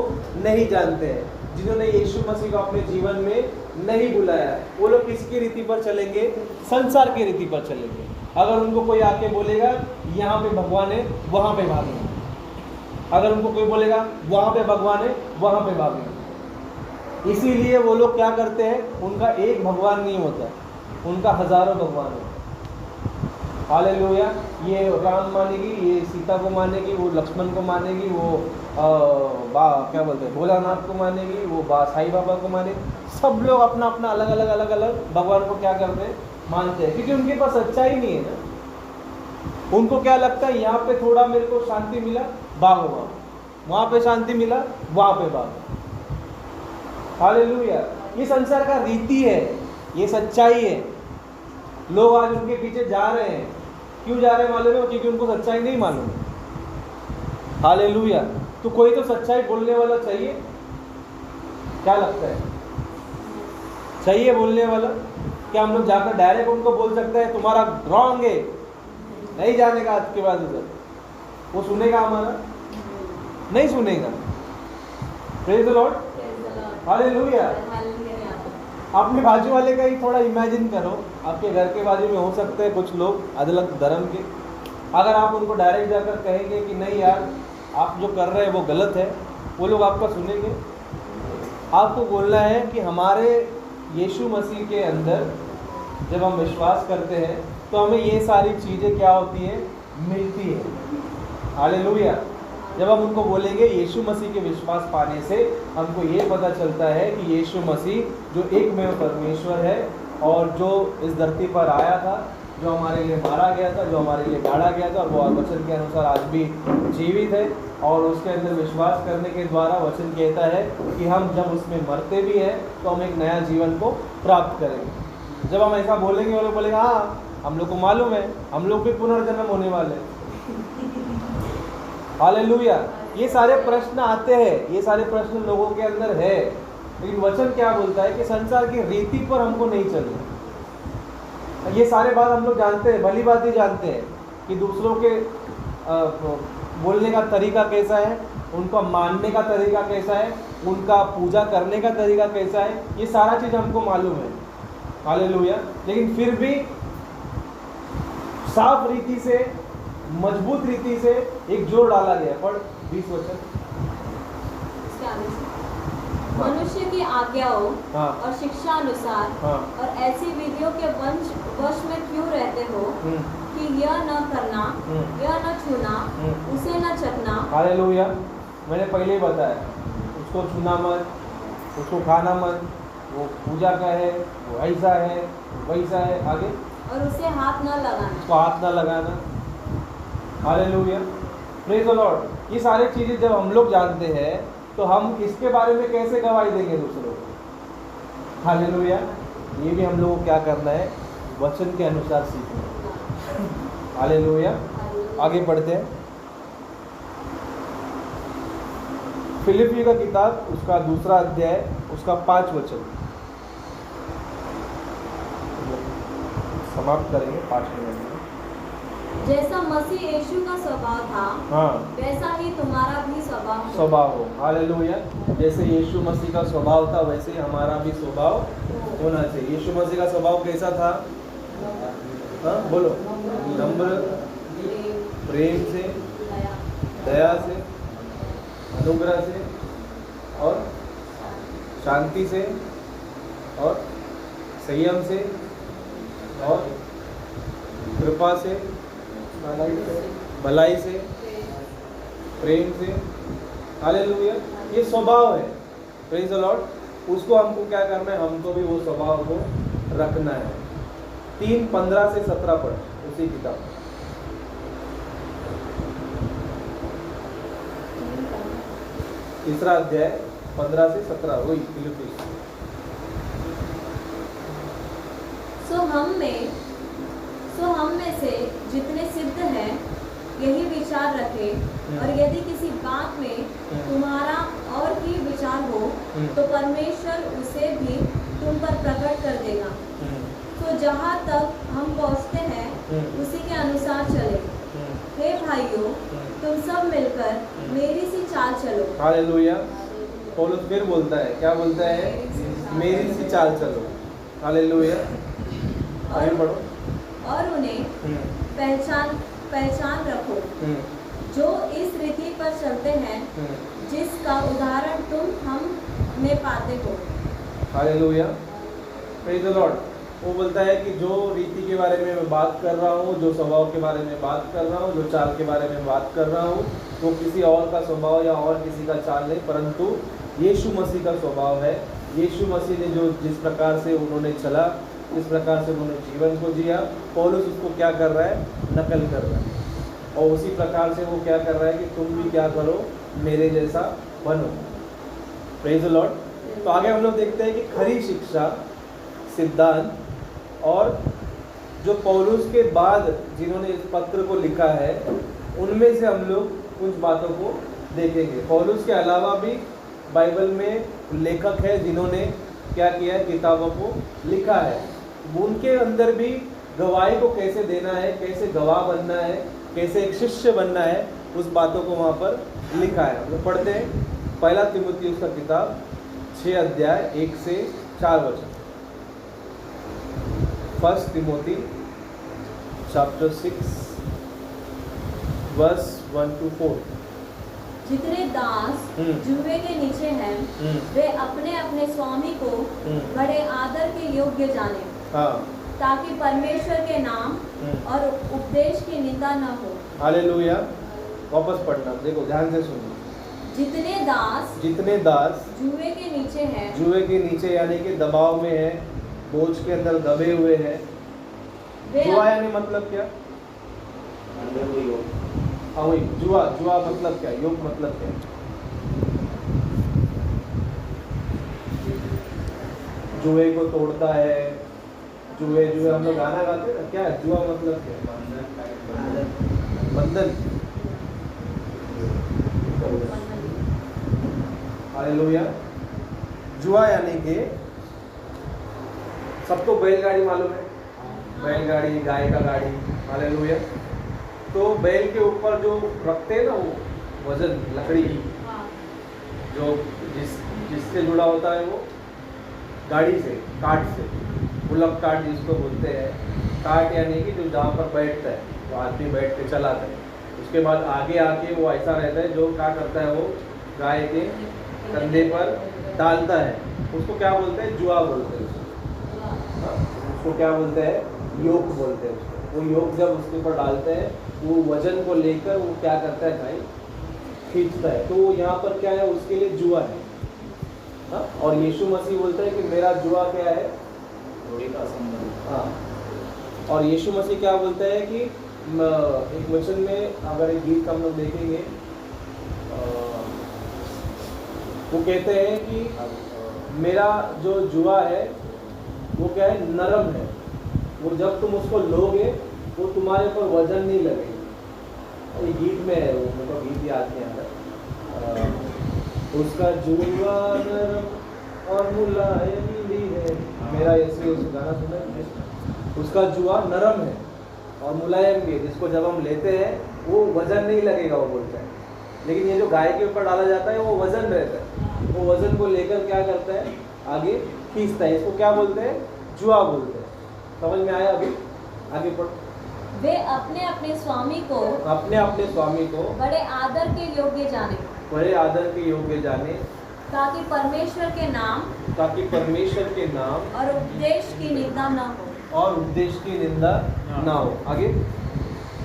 नहीं जानते हैं, जिन्होंने यीशु मसीह को अपने जीवन में नहीं बुलाया है, वो लोग किसकी रीति पर चलेंगे? संसार की रीति पर चलेंगे। अगर उनको कोई आके बोलेगा यहाँ पे भगवान है, वहाँ पे भागेंगे। अगर उनको कोई बोलेगा वहाँ पे भगवान है, वहाँ पे भागेंगे। इसीलिए वो लोग क्या करते हैं? उनका एक भगवान नहीं होता, उनका हजारों भगवान होता है। हालेलुया। ये राम मानेगी, ये सीता को मानेगी, वो लक्ष्मण को मानेगी, वो क्या बोलते हैं, भोलानाथ को मानेगी, वो साईं बाबा को मानेगी। सब लोग अपना अपना अलग अलग भगवान को क्या करते हैं? मानते हैं, क्योंकि उनके पास सच्चाई नहीं है ना। उनको क्या लगता है, यहाँ पे थोड़ा मेरे को शांति मिला, भागो, वहाँ पे शांति मिला, वहाँ पे भागो। हालेलुया। ये संसार का रीति है, ये सच्चाई है। लोग आज उनके पीछे जा रहे हैं। क्यों जा रहे हैं मालूम है? क्योंकि उनको सच्चाई नहीं मालूम। हालेलुया। तो कोई तो सच्चाई बोलने वाला चाहिए। क्या लगता है? चाहिए बोलने वाला? क्या हम लोग जाकर डायरेक्ट उनको बोल सकते हैं तुम्हारा रॉन्ग है, नहीं जाने का आज के बाद उधर? वो सुनेगा हमारा? नहीं सुनेगा। Praise the Lord. हालेलुया। अपने बाजू वाले का ही थोड़ा इमेजिन करो। आपके घर के बाजू में हो सकते हैं कुछ लोग अलग धर्म के। अगर आप उनको डायरेक्ट जाकर कहेंगे कि नहीं यार आप जो कर रहे हैं वो गलत है, वो लोग आपका सुनेंगे? आपको बोलना है कि हमारे यीशु मसीह के अंदर जब हम विश्वास करते हैं तो हमें ये सारी चीज़ें क्या होती हैं? मिलती है। हालेलुया। जब हम उनको बोलेंगे यीशु मसीह के विश्वास पाने से हमको ये पता चलता है कि यीशु मसीह जो एकमेव परमेश्वर है और जो इस धरती पर आया था, जो हमारे लिए मारा गया था, जो हमारे लिए गाड़ा गया था, और वो वचन के अनुसार आज भी जीवित है। और उसके अंदर विश्वास करने के द्वारा वचन कहता है कि हम जब उसमें मरते भी हैं तो हम एक नया जीवन को प्राप्त करेंगे। जब हम ऐसा बोलेंगे वो लोग बोलेंगे हाँ हम लोग को मालूम है, हम लोग भी पुनर्जन्म होने वाले हैं। हालेलुया। ये सारे प्रश्न आते हैं, ये सारे प्रश्न लोगों के अंदर है, लेकिन वचन क्या बोलता है कि संसार की रीति पर हमको नहीं चलना। ये सारे बात हम लोग जानते हैं, भली बात ही जानते हैं कि दूसरों के बोलने का तरीका कैसा है, उनका मानने का तरीका कैसा है, उनका पूजा करने का तरीका कैसा है, ये सारा चीज़ हमको मालूम है। हालेलुया। लेकिन फिर भी साफ रीति से, मजबूत रीति से एक जोर डाला गया। पढ़ 20 वचन। हाँ। मनुष्य की आज्ञाओं हाँ। और शिक्षा अनुसार हाँ। और ऐसी विधियों के वश में क्यों रहते हो कि यह न करना, यह न छूना, उसे न चखना। हालेलुया। मैंने पहले ही बताया, उसको छूना मत, उसको खाना मत, वो पूजा का है, वो ऐसा है, वैसा है, आगे और उसे हाथ न लगाना। उसको हाथ ना लगाना। Hallelujah, praise the Lord. ये सारी चीज़ें जब हम लोग जानते हैं तो हम इसके बारे में कैसे गवाही देंगे दूसरों को? हालेलुया। ये भी हम लोगों को क्या करना है? वचन के अनुसार सीखना है। हालेलुया। आगे बढ़ते हैं। फिलिपियों का किताब उसका 2 अध्याय उसका 5 वचन समाप्त करेंगे 5 मिनट में। जैसा मसीह यीशु का स्वभाव था, हाँ, वैसा ही तुम्हारा भी स्वभाव हो। स्वभाव हो। हालेलुया। जैसे यीशु मसीह का स्वभाव था वैसे ही हमारा भी स्वभाव होना चाहिए। यीशु मसीह का स्वभाव कैसा था? हाँ बोलो। नम्र, प्रेम से, दया से, अनुग्रह से और शांति से और संयम से और कृपा से, भलाई से, प्रेम से। हालेलुया। ये स्वभाव है। Praise the Lord. उसको हमको क्या करना है? हमको भी वो स्वभाव को रखना है। 3:15 से 17 पढ़ उसी किताब। तीसरा अध्याय 15 से 17 वही फिलिप्पी। सो हम में से जितने सिद्ध हैं यही विचार रखें, और यदि किसी बात में तुम्हारा और भी विचार हो तो परमेश्वर उसे भी तुम पर प्रकट कर देगा। तो जहाँ तक हम पहुँचते हैं उसी के अनुसार चले। हे भाइयों, तुम सब मिलकर मेरी सी चाल चलो। हालेलुया। पौलुस फिर बोलता है, क्या बोलता है? मेरी सी चाल चलो। हालेलुया। आगे बढ़ो। और उन्हें पहचान रखो जो इस रीति पर चलते हैं जिसका उदाहरण तुम हम में पाते हो। हालेलुया। Praise the Lord. वो बोलता है कि जो रीति के बारे में मैं बात कर रहा हूँ, जो स्वभाव के बारे में बात कर रहा हूँ, जो चाल के बारे में बात कर रहा हूँ, वो किसी और का स्वभाव या और किसी का चाल नहीं, परंतु यीशु मसीह का स्वभाव है। यीशु मसीह ने जो जिस प्रकार से उन्होंने चला, जिस प्रकार से उन्होंने जीवन को जिया, पौलुस उसको क्या कर रहा है? नकल कर रहा है। और उसी प्रकार से वो क्या कर रहा है कि तुम भी क्या करो? मेरे जैसा बनो। Praise the Lord. तो आगे हम लोग देखते हैं कि खरी शिक्षा, सिद्धांत और जो पौलुस के बाद जिन्होंने इस पत्र को लिखा है उनमें से हम लोग कुछ बातों को देखेंगे। पौलुस के अलावा भी बाइबल में लेखक है जिन्होंने क्या किया है? किताबों को लिखा है। उनके अंदर भी गवाही को कैसे देना है, कैसे गवाह बनना है, कैसे एक शिष्य बनना है, उस बातों को वहाँ पर लिखा है। हम लोग पढ़ते हैं 1 तीमुथियुस का किताब 6 अध्याय 1 से 4 वचन। 1 Timothy chapter 6 verse 1 to 4। जितने दास जुए के नीचे हैं वे अपने अपने स्वामी को बड़े आदर के योग्य जाने, ताकि परमेश्वर के नाम और उपदेश की निंदा न हो। हालेलुया। वापस पढ़ना, देखो ध्यान से सुनो। जितने दास जुए के नीचे हैं, जुए के नीचे यानी कि दबाव में है, बोझ के अंदर दबे हुए हैं। जुआ यानी मतलब क्या? हाँ वही जुआ। जुआ मतलब क्या? योग मतलब क्या? जुए को तोड़ता है। जुए हम लोग गाना गाते हैं ना, क्या है जुआ मतलब क्या? बंधन। हालेलुया। जुआ यानी कि सबको बैलगाड़ी मालूम है? बैलगाड़ी, गाय का गाड़ी। हालेलुया। तो बैल के ऊपर जो रखते हैं ना वो वजन, लकड़ी की, जो जिससे जुड़ा होता है वो गाड़ी से, काट से, पुलअप काट जिसको बोलते हैं। काट यानी कि जो जहाँ पर बैठता है वो आदमी बैठ के चलाता है। उसके बाद आगे आके वो ऐसा रहता है जो क्या करता है, वो गाय के कंधे पर डालता है उसको क्या बोलते हैं? जुआ बोलते हैं उसको। हाँ, उसको क्या बोलते हैं? योग बोलते हैं उसको। वो योग जब उसके ऊपर डालते हैं वो वजन को लेकर वो क्या करता है भाई? खींचता है। तो यहाँ पर क्या है? उसके लिए जुआ है। हाँ, और यीशु मसीह बोलता है कि मेरा जुआ क्या है? जोड़ी का संबंध। हाँ, और यीशु मसीह क्या बोलता है कि एक वचन में अगर एक गीत का हम लोग देखेंगे वो कहते हैं कि मेरा जो जुआ है वो क्या है? नरम है। वो जब तुम उसको लोगे वो तुम्हारे ऊपर वजन नहीं लगेगी। ये गीत में है, वो मेरे को गीत याद नहीं आता। उसका जुआ नरम और मुलायम भी है। मेरा ऐसे गाना सुना है? उसका जुआ नरम है और मुलायम भी है, जिसको जब हम लेते हैं वो वजन नहीं लगेगा, वो बोलता है। लेकिन ये जो गाय के ऊपर डाला जाता है वो वजन रहता है। वो वजन को लेकर क्या करता है? आगे खींचता है। इसको क्या बोलते हैं? जुआ बोलते हैं। समझ में आया? अभी आगे पढ़। वे अपने अपने स्वामी को बड़े आदर के योग्य जाने, ताकि परमेश्वर के नाम और उपदेश की निंदा न हो। आगे।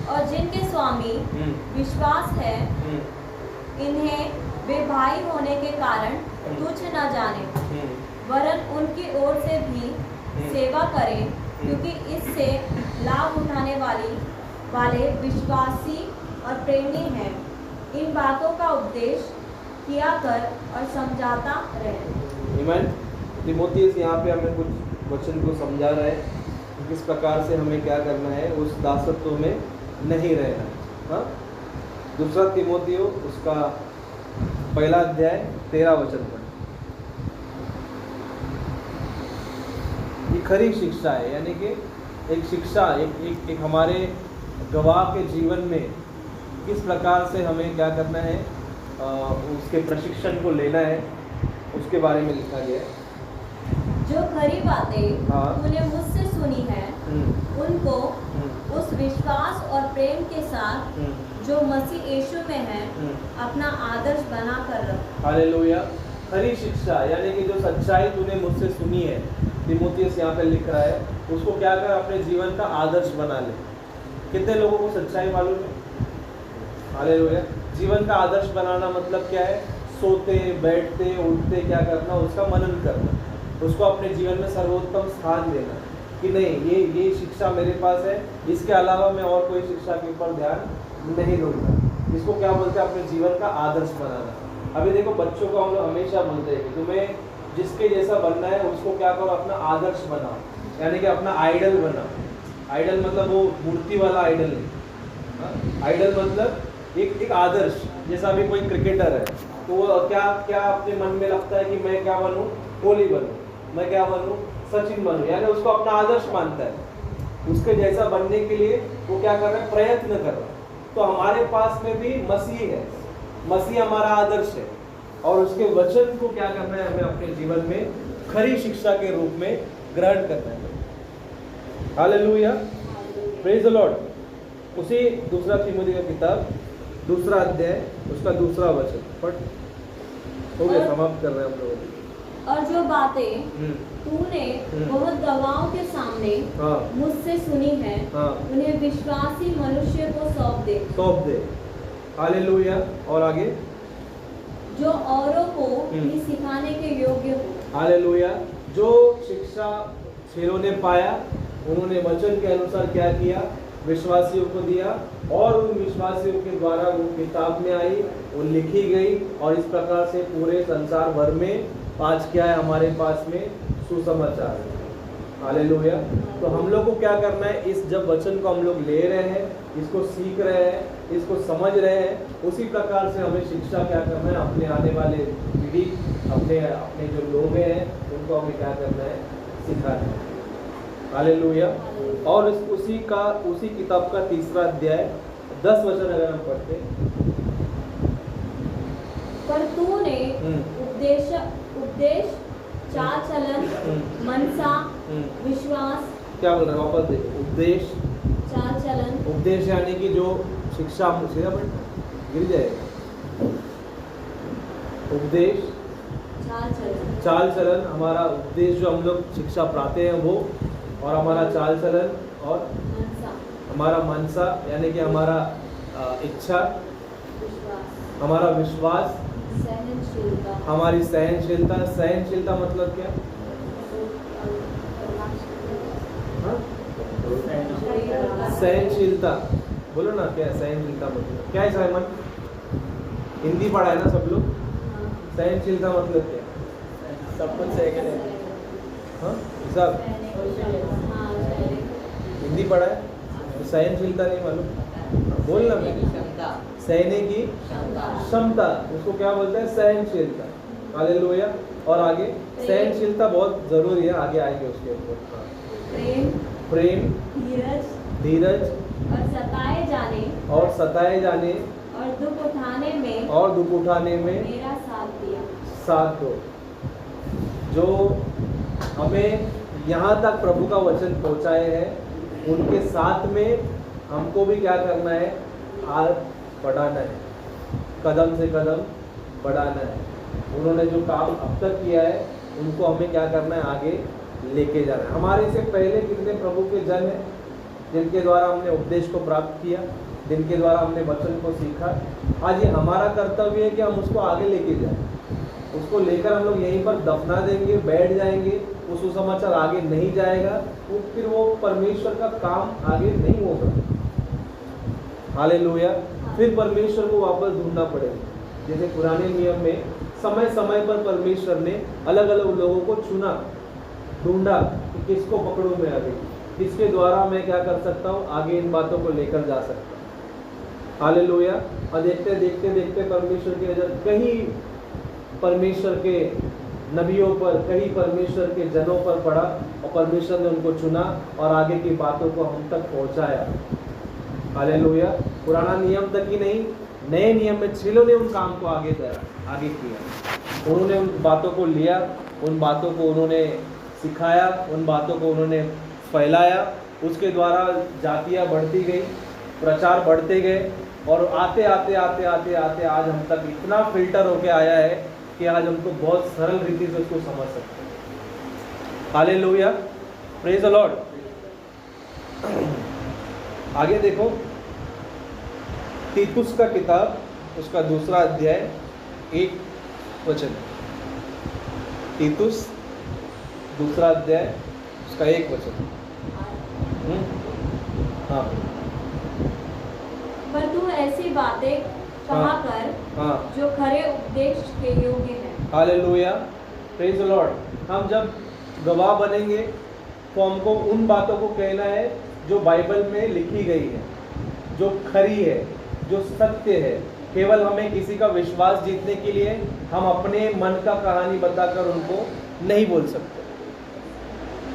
और जिनके स्वामी विश्वास है इन्हें वे भाई होने के कारण तुच्छ न जाने, वरन उनकी ओर से भी सेवा करें, क्योंकि इससे लाभ उठाने वाले विश्वासी और प्रेमी हैं। इन बातों का उपदेश किया कर और समझाता रहे। आमीन। तीमुथियुस यहाँ पे हमें कुछ वचन को समझा रहा है किस प्रकार से हमें क्या करना है, उस दासत्व में नहीं रहना है। हाँ, दूसरा तीमुथियुस उसका 1 अध्याय 13 वचन पर। ये खरी शिक्षा है, यानी कि एक शिक्षा, एक हमारे गवाह के जीवन में किस प्रकार से हमें क्या करना है, उसके प्रशिक्षण को लेना है, उसके बारे में लिखा गया है। जो खरी बातें हाँ। तूने मुझसे सुनी है उनको उस विश्वास और प्रेम के साथ जो मसीह यीशु में है अपना आदर्श बना कर रख। हालेलुया। खरी शिक्षा यानी कि जो सच्चाई तूने मुझसे सुनी है, तीमुथियुस यहाँ पे लिख रहा है, उसको क्या कर अपने जीवन का आदर्श बना ले। कितने लोगों को सच्चाई मालूम है? हालेलुया। जीवन का आदर्श बनाना मतलब क्या है? सोते बैठते उठते क्या करना, उसका मनन करना, उसको अपने जीवन में सर्वोत्तम स्थान देना कि नहीं ये शिक्षा मेरे पास है, इसके अलावा मैं और कोई शिक्षा के ऊपर ध्यान नहीं दूंगा। इसको क्या बोलते हैं? अपने जीवन का आदर्श बनाना। अभी देखो, बच्चों को हम लोग हमेशा बोलते हैं कि तुम्हें जिसके जैसा बनना है उसको क्या करो? अपना आदर्श बनाओ, यानी कि अपना आइडल बनाओ। आइडल मतलब वो मूर्ति वाला आइडल नहीं। आइडल मतलब एक आदर्श। जैसा अभी कोई क्रिकेटर है तो वो क्या अपने मन में लगता है कि मैं क्या बनूं? कोहली बनूं, मैं क्या बनूं? सचिन बनूं, यानी उसको अपना आदर्श मानता है। उसके जैसा बनने के लिए वो क्या कर रहा है? प्रयत्न कर रहा है। तो हमारे पास में भी मसीह है, मसीह हमारा आदर्श है, और उसके वचन को क्या करना है? हमें अपने जीवन में खरी शिक्षा के रूप में ग्रहण करना है। Hallelujah, praise the Lord. उसी दूसरा तीमुथियुस का किताब 2 अध्याय उसका 2 वचन पढ़। हो गया, समाप्त कर रहे हैं हम लोग। और जो बातें तूने बहुत गवाहों के सामने मुझसे सुनी है उन्हें विश्वासी मनुष्य को सौंप दे। हालेलुया। और आगे, जो औरों को भी सिखाने के योग्य हो। हालेलुया। जो शिक्षा चेलों ने पाया उन्होंने वचन के अनुसार क्या किया? विश्वासियों को दिया, और उन विश्वासियों के द्वारा वो किताब में आई, वो लिखी गई, और इस प्रकार से पूरे संसार भर में आज क्या है हमारे पास में? सुसमाचार है। हालेलुया। तो हम लोग को क्या करना है? इस जब वचन को हम लोग ले रहे हैं, इसको सीख रहे हैं, इसको समझ रहे हैं, उसी प्रकार से हमें शिक्षा क्या करना है? अपने आने वाले पीढ़ी, अपने जो लोग हैं उनको हमें क्या करना है? सिखाना है। हालेलुया। और उसी किताब का 3 अध्याय 10 वचन अगर हम पढ़ते हैं। पर तूने उपदेश, चाल चलन, मनसा, विश्वास, क्या बोल रहा है? वापस देखो, उपदेश, चाल चलन। उपदेश यानी कि जो शिक्षा, सीधा गिर जाएगा। उपदेश, चाल चलन, हमारा उपदेश जो हम लोग शिक्षा पाते हैं वो, और हमारा चाल चलन, और हमारा मनसा यानी कि हमारा इच्छा, हमारा विश्वास, हमारी सहनशीलता। सहनशीलता मतलब क्या? सहनशीलता बोलो ना, क्या है सहनशीलता मतलब? क्या है साइमन? हिंदी पढ़ा है ना सब लोग? सहनशीलता मतलब क्या? सब कुछ सही करें। हाँ सब हिंदी पढ़ा है, सहनशीलता नहीं मालूम? बोलना मेरी क्षमता, सहने की क्षमता, उसको क्या बोलते हैं? सहनशीलता। हालेलुया। और आगे सहनशीलता बहुत जरूरी है, आगे आएंगे उसके ऊपर। प्रेम, धीरज और सताए जाने और दुख उठाने में मेरा साथ दो। जो हमें यहाँ तक प्रभु का वचन पहुँचाए हैं, उनके साथ में हमको भी क्या करना है? आगे बढ़ाना है, कदम से कदम बढ़ाना है। उन्होंने जो काम अब तक किया है, उनको हमें क्या करना है? आगे लेके जाना है। हमारे से पहले कितने प्रभु के जन हैं जिनके द्वारा हमने उपदेश को प्राप्त किया, जिनके द्वारा हमने वचन को सीखा। आज ये हमारा कर्तव्य है कि हम उसको आगे लेके जाएं। उसको लेकर हम लोग यहीं पर दफना देंगे, बैठ जाएंगे, वो सुसमाचार आगे नहीं जाएगा, वो फिर वो परमेश्वर का काम आगे नहीं होगा। हालेलुया। फिर परमेश्वर को वापस ढूंढना पड़ेगा। जैसे पुराने नियम में समय समय पर परमेश्वर ने अलग अलग लोगों को चुना, ढूंढा कि किसको पकड़ूं मैं अभी, किसके द्वारा मैं क्या कर सकता हूँ, आगे इन बातों को लेकर जा सकता हूँ। हालेलुया। और देखते देखते देखते परमेश्वर की नजर कहीं परमेश्वर के नबियों पर, कहीं परमेश्वर के जनों पर पड़ा, और परमेश्वर ने उनको चुना और आगे की बातों को हम तक पहुँचाया। हालेलुया। पुराना नियम तक ही नहीं, नए नियम में चेलों ने उन काम को आगे किया। उन्होंने उन बातों को लिया, उन बातों को उन्होंने सिखाया, उन बातों को उन्होंने फैलाया। उसके द्वारा जातियाँ बढ़ती गई, प्रचार बढ़ते गए, और आते आते आते आते आते आज हम तक इतना फिल्टर होके आया है कि आज हमको बहुत सरल रीति से उसको समझ सकते हैं। Hallelujah, praise the Lord. आगे देखो, तीतुस का किताब, उसका 2 अध्याय 1 वचन। तीतुस 2 अध्याय उसका 1 वचन। हाँ। पर तू ऐसी बातें कहा कर जो खरे उपदेश के योग्य है। Hallelujah, praise the Lord. हम जब गवाह बनेंगे तो हमको उन बातों को कहना है जो बाइबल में लिखी गई है, जो खरी है, जो सत्य है। केवल हमें किसी का विश्वास जीतने के लिए हम अपने मन का कहानी बताकर उनको नहीं बोल सकते।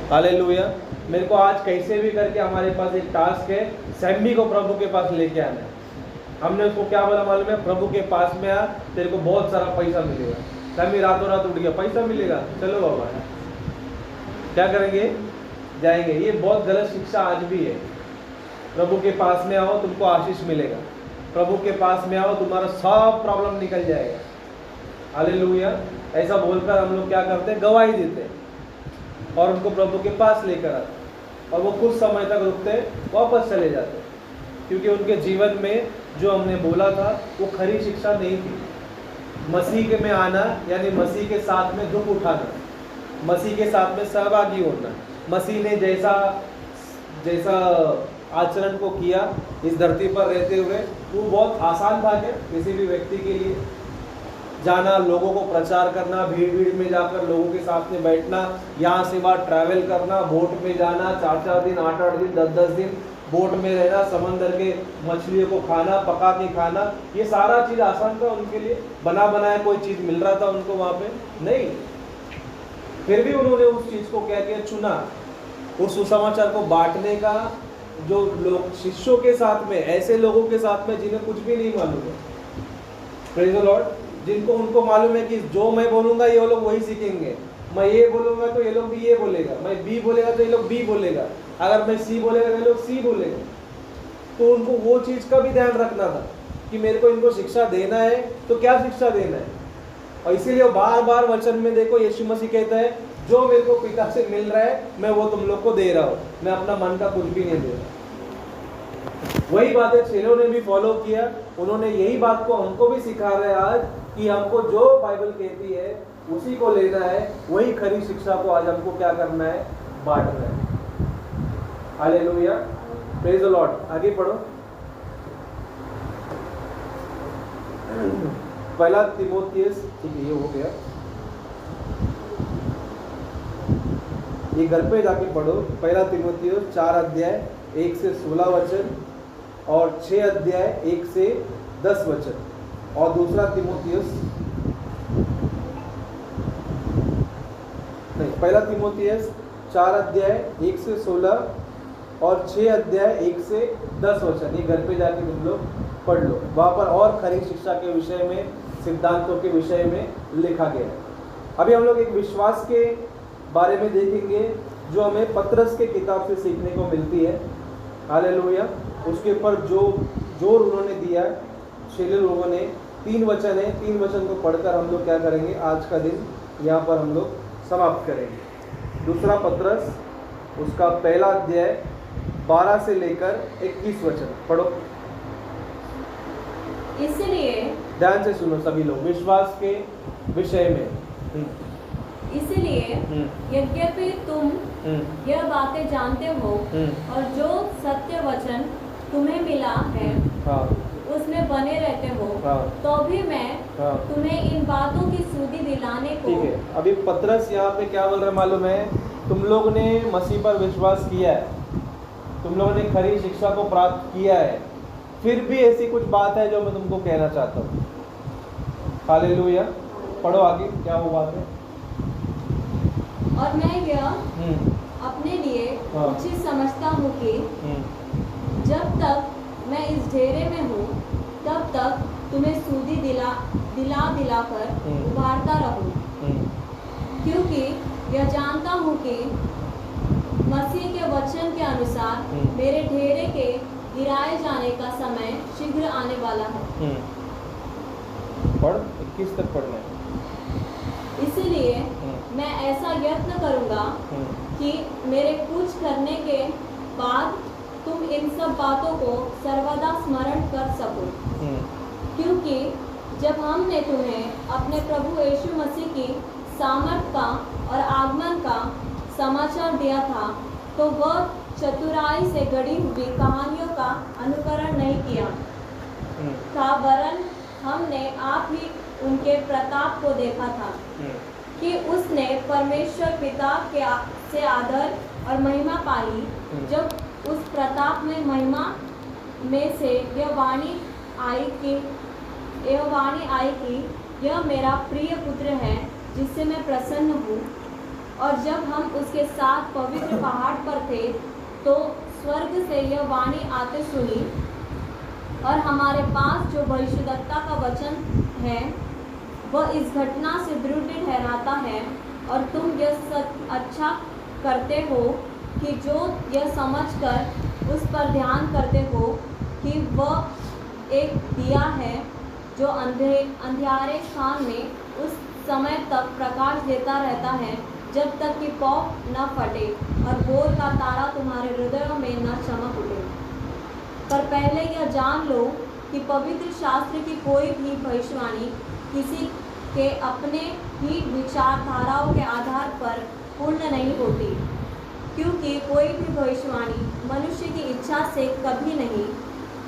हालेलुया। मेरे को आज कैसे भी करके हमारे पास एक टास्क है, सैम्बी को प्रभु के पास लेके आना है। हमने उसको क्या बोला मालूम है? प्रभु के पास में आ, तेरे को बहुत सारा पैसा मिलेगा। सैम्बी रातों रात उठ गया, पैसा मिलेगा, चलो बाबा। क्या करेंगे? जाएंगे। ये बहुत गलत शिक्षा आज भी है। प्रभु के पास में आओ, तुमको आशीष मिलेगा। प्रभु के पास में आओ, तुम्हारा सब प्रॉब्लम निकल जाएगा। हालेलुया। ऐसा बोलकर हम लोग क्या करते हैं? गवाही देते हैं और उनको प्रभु के पास लेकर आते, और वो कुछ समय तक रुकते, वापस चले जाते, क्योंकि उनके जीवन में जो हमने बोला था वो खरी शिक्षा नहीं थी। मसीह के में आना यानी मसीह के साथ में दुख उठाना, मसीह के साथ में सहभागी होना। मसीह ने जैसा जैसा आचरण को किया इस धरती पर रहते हुए, वो बहुत आसान था क्या किसी भी व्यक्ति के लिए? जाना, लोगों को प्रचार करना, भीड़ भीड़ में जाकर लोगों के साथ में बैठना, यहाँ से वहाँ ट्रैवल करना, बोट में जाना, 4-4 दिन, 8-8 दिन, 10-10 दिन बोट में रहना, समंदर के मछलियों को खाना, पका के खाना, ये सारा चीज़ आसान था उनके लिए? बना बनाया कोई चीज़ मिल रहा था उनको वहाँ पे? नहीं। फिर भी उन्होंने उस चीज़ को क्या किया? चुना। उस सुसमाचार को बांटने का, जो लोग शिष्यों के साथ में, ऐसे लोगों के साथ में जिन्हें कुछ भी नहीं मालूम है, प्रेज़ द लॉर्ड, जिनको उनको मालूम है कि जो मैं बोलूँगा ये लोग वही सीखेंगे, मैं ये बोलूँगा तो ये लोग भी ये बोलेगा, मैं बी बोलेगा तो ये लोग बी बोलेगा, अगर मैं सी बोलेगा तो ये लोग सी बोलेगा। तो उनको वो चीज़ का भी ध्यान रखना था कि मेरे को इनको शिक्षा देना है तो क्या शिक्षा देना है। और इसीलिए बार बार वचन में देखो यीशु मसीह कहता है जो मेरे को पिता से मिल रहा है मैं वो तुम लोग को दे रहा हूँ, मैं अपना मन का कुछ भी नहीं दे रहा। वही बातें चेलों ने भी फॉलो किया, उन्होंने यही बात को हमको भी सिखा रहे हैं आज कि हमको जो बाइबल कहती है उसी को लेना है, वही खरी शिक्षा को आज हमको क्या करना है, बांटना है। Hallelujah, praise the Lord. आगे पढ़ो। पहला तीमुथियुस, ठीक है ये हो गया, ये घर पे जाके पढ़ो। पहला तीमुथियुस 4 अध्याय 1 से 16 वचन और 6 अध्याय 1 से 10 वचन, और दूसरा तीमुथियुस नहीं, पहला तीमुथियुस 4 अध्याय 1 से 16 और 6 अध्याय 1 से 10 वचन, ये घर पे जाके तुम लोग पढ़ लो। वहाँ पर और खरी शिक्षा के विषय में, सिद्धांतों के विषय में लिखा गया है। अभी हम लोग एक विश्वास के बारे में देखेंगे जो हमें पतरस के किताब से सीखने को मिलती है। हालेलुया। उसके ऊपर जो जोर उन्होंने दिया चेले लोगों ने, 3 वचन है, 3 वचन को पढ़कर हम लोग क्या करेंगे, आज का दिन यहाँ पर हम लोग समाप्त करेंगे। दूसरा पतरस उसका पहला अध्याय 12 से लेकर 21 वचन पढ़ो। इसलिए ध्यान से सुनो सभी लोग, विश्वास के विषय में। इसलिए यद्यपि तुम यह बातें जानते हो और जो सत्य वचन तुम्हें मिला है उसमें बने रहते हो, तो भी मैं तुम्हें इन बातों की सुधि दिलाने को। ठीक है, अभी पतरस यहाँ पे क्या बोल रहे मालूम है, तुम लोग ने मसीह पर विश्वास किया है, तुम लोगों ने खरी शिक्षा को प्राप्त किया है, फिर भी ऐसी कुछ बात है जो मैं तुमको कहना चाहता हूँ। हालेलुया। पढ़ो आगे, क्या वो बात है। और मैं यह अपने लिए उचित समझता हूँ कि जब तक मैं इस डेरे में हूँ तब तक तुम्हें सुधि दिला कर उभारता रहूँ, क्योंकि यह जानता हूँ कि मसीह के वचन के अनुसार मेरे डेरे के गिराए जाने का समय शीघ्र आने वाला है। पढ़ 21 तक पढ़ना है। इसलिए मैं ऐसा यत्न करूंगा कि मेरे कूच करने के बाद तुम इन सब बातों को सर्वदा स्मरण कर सको, क्योंकि जब हमने तुम्हें अपने प्रभु यीशु मसीह की सामर्थ का और आगमन का समाचार दिया था तो वह चतुराई से गढ़ी हुई कहानियों का अनुकरण नहीं किया था, वरन हमने आप ही उनके प्रताप को देखा था कि उसने परमेश्वर पिता से आदर और महिमा पाई, जब उस प्रताप में महिमा में से यह वाणी आई कि यह मेरा प्रिय पुत्र है जिससे मैं प्रसन्न हूँ। और जब हम उसके साथ पवित्र पहाड़ पर थे तो स्वर्ग से यह वाणी आते सुनी, और हमारे पास जो भविष्यद्वक्ता का वचन है वह इस घटना से दृढ़ ठहराता है, और तुम यह अच्छा करते हो कि जो यह समझकर उस पर ध्यान करते हो कि वह एक दिया है जो अंधियारे स्थान में उस समय तक प्रकाश देता रहता है जब तक कि पौ न फटे और भोर का तारा तुम्हारे हृदयों में न चमक उठे। पर पहले यह जान लो कि पवित्र शास्त्र की कोई भी भविष्यवाणी किसी के अपने ही विचारधाराओं के आधार पर पूर्ण नहीं होती, क्योंकि कोई भी भविष्यवाणी मनुष्य की इच्छा से कभी नहीं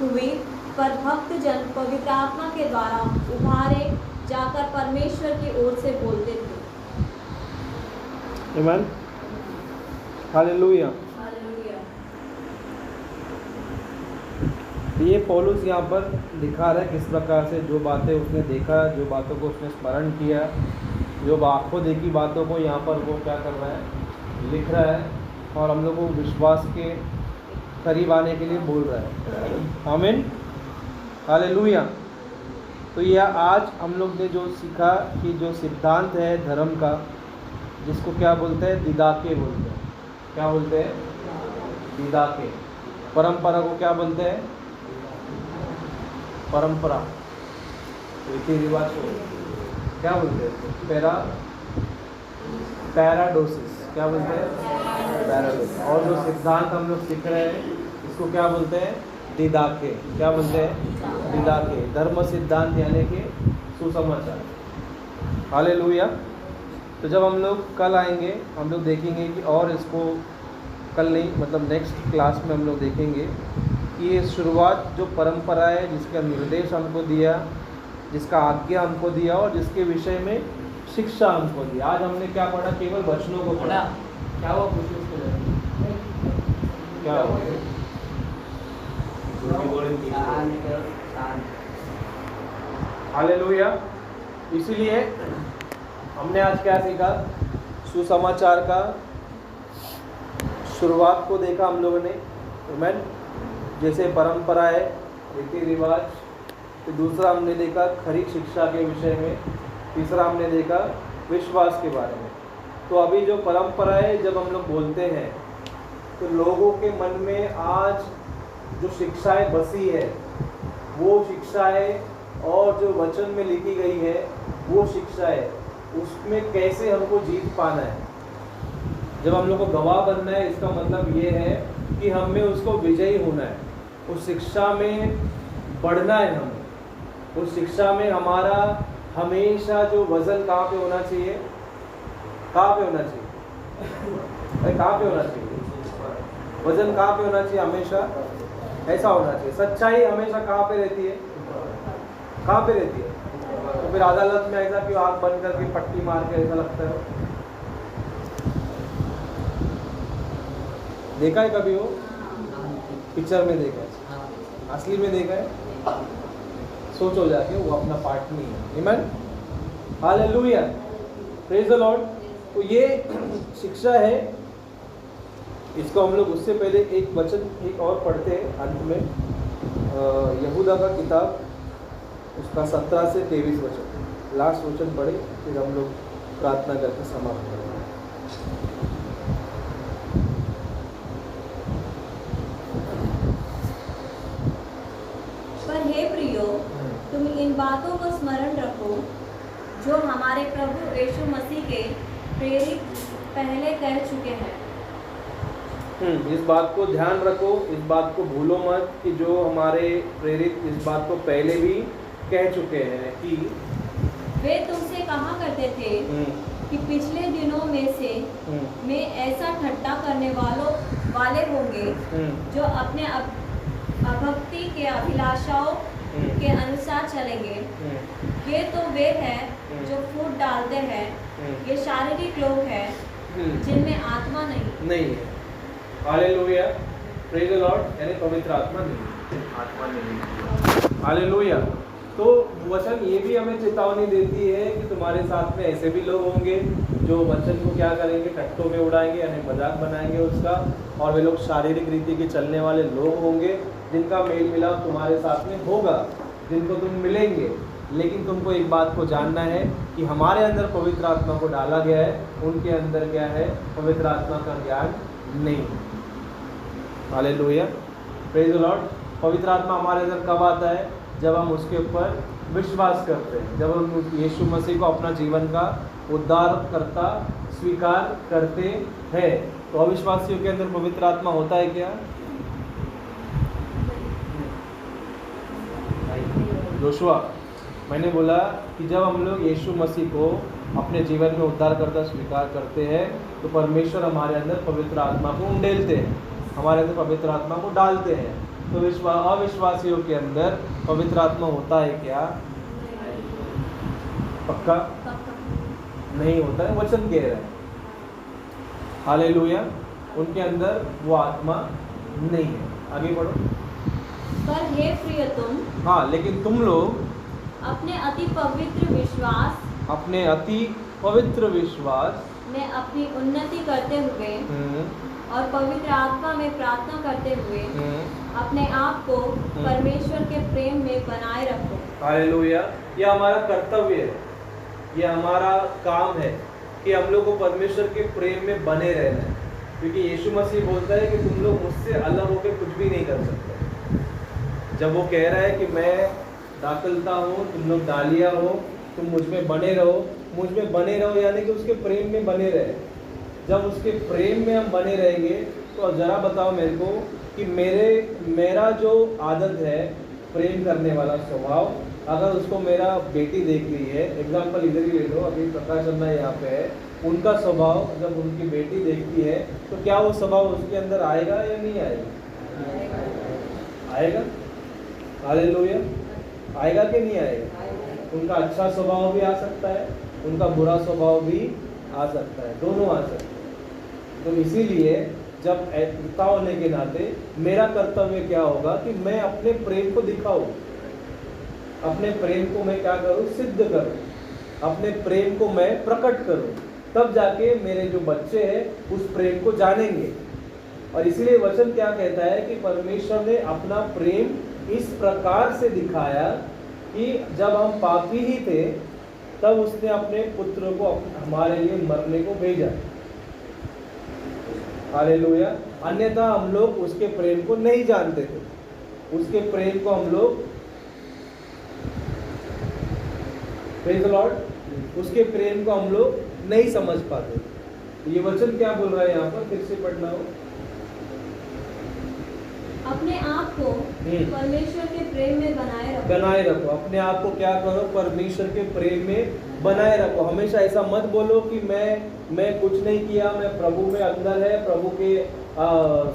हुई, पर भक्तजन पवित्र आत्मा के द्वारा उभारे जाकर परमेश्वर की ओर से बोलते थे। आमीन। हालेलुया। हालेलुया। ये पौलुस यहाँ पर दिखा रहा है किस प्रकार से जो बातें उसने देखा, जो बातों को उसने स्मरण किया, जो आंखों देखी बातों को यहाँ पर वो क्या कर रहा है, लिख रहा है, और हम लोगों को विश्वास के करीब आने के लिए बोल रहा है। आमीन। हालेलुया। तो यह आज हम लोग ने जो सीखा कि जो सिद्धांत है धर्म का, जिसको क्या बोलते हैं, दिदाके बोलते हैं। क्या बोलते हैं? दिदाके। परंपरा को क्या बोलते हैं? परंपरा। रीति रिवाज को क्या बोलते हैं इसको? पैराडोसिस। क्या बोलते हैं? पैराडोसिस। और जो सिद्धांत हम लोग सीख रहे हैं इसको क्या बोलते हैं? दिदाके। क्या बोलते हैं? दिदाके। धर्म सिद्धांत यानी कि सुसमाचार। हालेलुया। तो जब हम लोग कल आएंगे हम लोग देखेंगे कि और इसको कल नहीं मतलब नेक्स्ट क्लास में हम लोग देखेंगे कि ये शुरुआत जो परंपरा है जिसका निर्देश हमको दिया, जिसका आज्ञा हमको दिया और जिसके विषय में शिक्षा हमको दी। आज हमने क्या पढ़ा? केवल वचनों को पढ़ा। क्या हुआ? क्या हुआ? हालेलुया। इसीलिए हमने आज क्या सीखा? सुसमाचार का शुरुआत को देखा हम लोगों ने। आमीन। जैसे परंपरा है, रीति रिवाज। तो दूसरा हमने देखा खरी शिक्षा के विषय में। तीसरा हमने देखा विश्वास के बारे में। तो अभी जो परंपरा है, जब हम लोग बोलते हैं तो लोगों के मन में आज जो शिक्षाएं बसी है वो शिक्षाएं और जो वचन में लिखी गई है वो शिक्षाएं, उसमें कैसे हमको जीत पाना है। जब हम लोग को गवाह बनना है इसका मतलब ये है कि हमें उसको विजयी होना है, उस शिक्षा में बढ़ना है। हमें उस शिक्षा में हमारा हमेशा जो वजन कहाँ पे होना चाहिए? कहाँ पे होना चाहिए? अरे कहाँ पे होना चाहिए? वजन कहाँ पे होना चाहिए? हमेशा ऐसा होना चाहिए। सच्चाई हमेशा कहाँ पे रहती है? कहाँ पे रहती है? तो फिर अदालत में ऐसा क्यों आँख बंद करके पट्टी मार के ऐसा लगता है? देखा है कभी वो? पिक्चर में देखा है, असली में देखा है? सोचो जाके, वो अपना पार्ट नहीं है। आमीन। हालेलुया। Praise the Lord. तो ये शिक्षा है। इसको हम लोग उससे पहले एक वचन एक और पढ़ते हैं अंत में। यहूदा का किताब उसका 17 से 23 वचन, लास्ट वचन पढ़े, फिर हम लोग प्रार्थना करके समाप्त करेंगे। पर हे प्रियो, तुम इन बातों को स्मरण रखो जो हमारे प्रभु यीशु मसीह के प्रेरित पहले कह चुके हैं। इस बात को ध्यान रखो, इस बात को भूलो मत कि जो हमारे प्रेरित इस बात को पहले भी कह चुके हैं कि वे तुमसे कहा करते थे कि पिछले दिनों में से में ऐसा ठट्टा करने वाले होंगे जो अपने अभक्ति के अभिलाषाओं के अनुसार चलेंगे। ये तो वे हैं जो फूट डालते हैं। ये शारीरिक लोग हैं जिनमें आत्मा नहीं है। हालेलुया। Praise the Lord. यानी पवित्र आत्मा नहीं, आत्मा नहीं। हालेलुया। तो वचन ये भी हमें चेतावनी देती है कि तुम्हारे साथ में ऐसे भी लोग होंगे जो वचन को क्या करेंगे? टट्टों में उड़ाएंगे, यानी मजाक बनाएंगे उसका। और वे लोग शारीरिक रीति के चलने वाले लोग होंगे जिनका मेल मिलाप तुम्हारे साथ में होगा, जिनको तुम मिलेंगे। लेकिन तुमको एक बात को जानना है कि हमारे अंदर पवित्र आत्मा को डाला गया है, उनके अंदर क्या है? पवित्र आत्मा का ज्ञान नहीं। हालेलुया। Praise the Lord. पवित्र आत्मा हमारे अंदर कब आता है? जब हम उसके ऊपर विश्वास करते हैं, जब हम यीशु मसीह को अपना जीवन का उद्धारकर्ता स्वीकार करते हैं। तो अविश्वासियों के अंदर पवित्र आत्मा होता है क्या? जोशुआ, मैंने बोला कि जब हम लोग यीशु मसीह को अपने जीवन में उद्धारकर्ता स्वीकार करते हैं तो परमेश्वर हमारे अंदर पवित्र आत्मा को उंडेलते हैं, हमारे अंदर पवित्र आत्मा को डालते हैं। तो अविश्वासियों के अंदर पवित्र आत्मा होता है क्या? पक्का नहीं होता है, वचन कह रहा है। हालेलुया। उनके अंदर वो आत्मा नहीं है। आगे बढ़ो। पर हे प्रियतम, हाँ, लेकिन तुम लोग अपने अति पवित्र विश्वास में अपनी उन्नति करते हुए और पवित्र आत्मा में प्रार्थना करते हुए अपने आप को परमेश्वर के प्रेम में बनाए रखो। हालेलुया। यह हमारा कर्तव्य है, यह हमारा काम है कि हम लोग को परमेश्वर के प्रेम में बने रहना है। क्योंकि यीशु मसीह बोलता है कि तुम लोग मुझसे अलग होकर कुछ भी नहीं कर सकते। जब वो कह रहा है कि मैं दाखलता हूँ, तुम लोग डालिया हो, तुम मुझ में बने रहो, मुझ में बने रहो यानी कि उसके प्रेम में बने रहे। जब उसके प्रेम में हम बने रहेंगे तो ज़रा बताओ मेरे को कि मेरा जो आदत है प्रेम करने वाला स्वभाव, अगर उसको मेरा बेटी देख रही है, एग्जाम्पल इधर ही ले लो, अभी प्रकाश अन्ना यहाँ पे है, उनका स्वभाव जब उनकी बेटी देखती है तो क्या वो स्वभाव उसके अंदर आएगा या नहीं आएगा? आएगा। हालेलुया। आएगा कि नहीं आएगा? उनका अच्छा स्वभाव भी आ सकता है, उनका बुरा स्वभाव भी आ सकता है, दोनों आ सकते हैं। तो इसीलिए जब पिता होने के नाते मेरा कर्तव्य क्या होगा कि मैं अपने प्रेम को दिखाऊं, अपने प्रेम को मैं क्या करूं? सिद्ध करूं, अपने प्रेम को मैं प्रकट करूं, तब जाके मेरे जो बच्चे हैं उस प्रेम को जानेंगे। और इसलिए वचन क्या कहता है कि परमेश्वर ने अपना प्रेम इस प्रकार से दिखाया कि जब हम पापी ही थे तब उसने अपने पुत्र को हमारे लिए मरने को भेजा। हालेलुया। अन्यथा हम लोग उसके प्रेम को नहीं जानते थे, उसके प्रेम को हम लोग, प्रेज़ द लॉर्ड, उसके प्रेम को हम लोग नहीं समझ पाते। ये वचन क्या बोल रहा है यहाँ पर? फिर से पढ़ना हो। अपने आप को परमेश्वर के प्रेम में बनाए रखो। अपने आप को क्या करो? परमेश्वर के प्रेम में बनाए रखो। हमेशा ऐसा मत बोलो कि मैं कुछ नहीं किया, मैं प्रभु में अंदर है, प्रभु के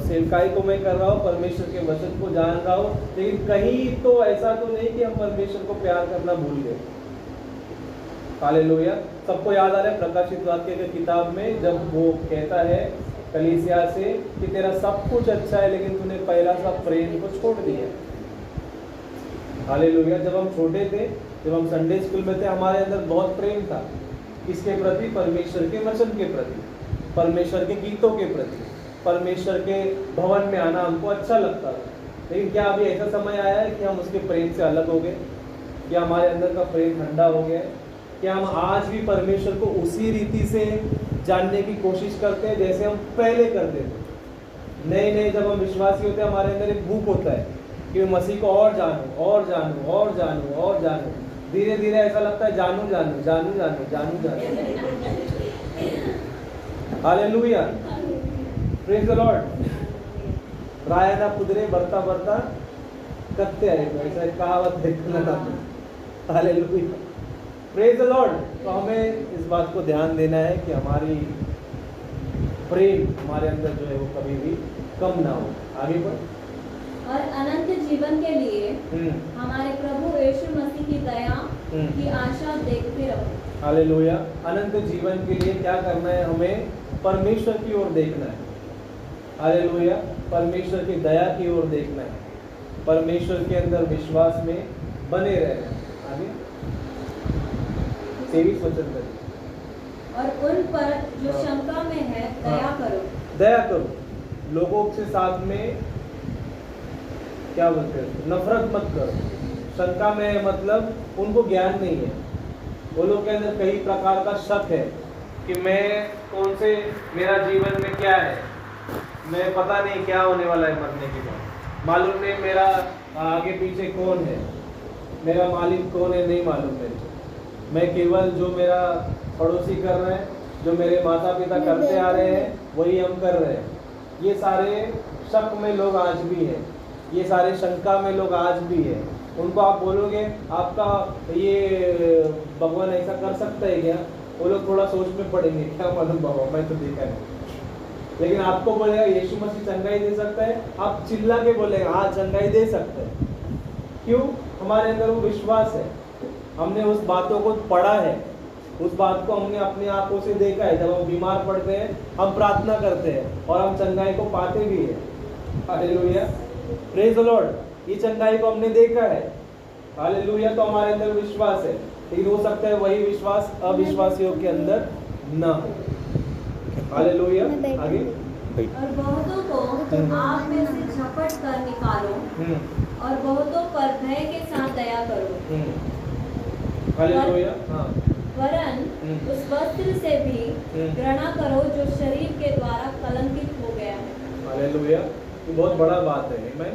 सेवकाई को मैं कर रहा हूँ, परमेश्वर के वचन को जान रहा हूँ, लेकिन कहीं तो ऐसा तो नहीं कि हम परमेश्वर को प्यार करना भूल गए। हालेलुया। सबको याद आ रहा है प्रकाशित वाक्य की किताब में जब वो कहता है कलीसिया से कि तेरा सब कुछ अच्छा है लेकिन तूने पहला सा प्रेम को छोड़ दिया। हालेलुया। जब हम छोटे थे, जब हम संडे स्कूल में थे, हमारे अंदर बहुत प्रेम था। किसके प्रति? परमेश्वर के वचन के प्रति, परमेश्वर के गीतों के प्रति, परमेश्वर के भवन में आना हमको अच्छा लगता था। लेकिन क्या अभी ऐसा समय आया है कि हम उसके प्रेम से अलग हो गए? क्या हमारे अंदर का प्रेम ठंडा हो गया? क्या हम आज भी परमेश्वर को उसी रीति से जानने की कोशिश करते हैं जैसे हम पहले करते थे? नए जब हम विश्वासी होते हैं, हमारे अंदर एक भूख होता है कि मैं मसीह को और जानूं, और जानूं, और जानूं, और जानूं। धीरे धीरे ऐसा लगता है जानूं जानूं जानूं जानूं जानूं जानूं। Hallelujah, praise the Lord. रायना पुदरे बढ़ता बढ़ता कत्ते आएगा, ऐसा एक कहावत देखना। Hallelujah, praise the Lord. तो हमें इस बात को ध्यान देना है कि हमारी प्रेम हमारे अंदर जो है वो कभी भी कम ना हो। आगे बढ़। और अनंत जीवन के लिए हमारे प्रभु यीशु मसीह की दया की आशा देखते रहो। हालेलुया। अनंत जीवन के लिए क्या करना है? हमें परमेश्वर की ओर देखना है। हालेलुया। परमेश्वर की दया की ओर देखना है, परमेश्वर के अंदर विश्वास में बने रहना है। आगे 23 वचन करें। और उन पर जो शंका में है दया करो। दया करो। लोगों के साथ में क्या बोलते हैं? नफरत मत करो। शंका में है मतलब उनको ज्ञान नहीं है, वो लोग के अंदर कई प्रकार का शक है कि मैं कौन से, मेरा जीवन में क्या है, मैं पता नहीं क्या होने वाला है मरने के बाद, मालूम नहीं मेरा आगे पीछे कौन है, मेरा मालिक कौन है नहीं मालूम मेरे को। मैं केवल जो मेरा पड़ोसी कर रहे हैं, जो मेरे माता पिता करते आ रहे हैं वही हम कर रहे हैं। ये सारे शक में लोग आज भी हैं, ये सारे शंका में लोग आज भी हैं। उनको आप बोलोगे आपका ये भगवान ऐसा कर सकता है क्या, वो लोग थोड़ा सोच में पड़ेंगे, क्या मालूम बाबा मैं तो देखा नहीं। लेकिन आपको बोलेगा यीशु मसीह चंगाई दे सकता है, आप चिल्ला के बोलेंगे हाँ चंगाई दे सकता है। क्यों? हमारे अंदर वो विश्वास है, हमने उस बातों को पढ़ा है, उस बात को हमने अपनी आंखों से देखा है। जब हम बीमार पड़ते हैं हम प्रार्थना करते हैं और हम चंगाई को पाते भी हैं। Hallelujah, praise the Lord. ये चंगाई को हमने देखा है। हालेलुया। तो हमारे अंदर विश्वास है, लेकिन हो सकता है वही विश्वास अविश्वासियों के अंदर न हो। हालेलुया। आगे। और बहुतों को आप में से झपट कर निकालो और बहुतों पर भय के साथ दया करो। हालेलुया। हाँ। वरन उस वस्त्र से भी घृणा करो जो शरीर के द्वारा कलंकित हो गया है। हालेलुया। ये बहुत बड़ा बात है। मैं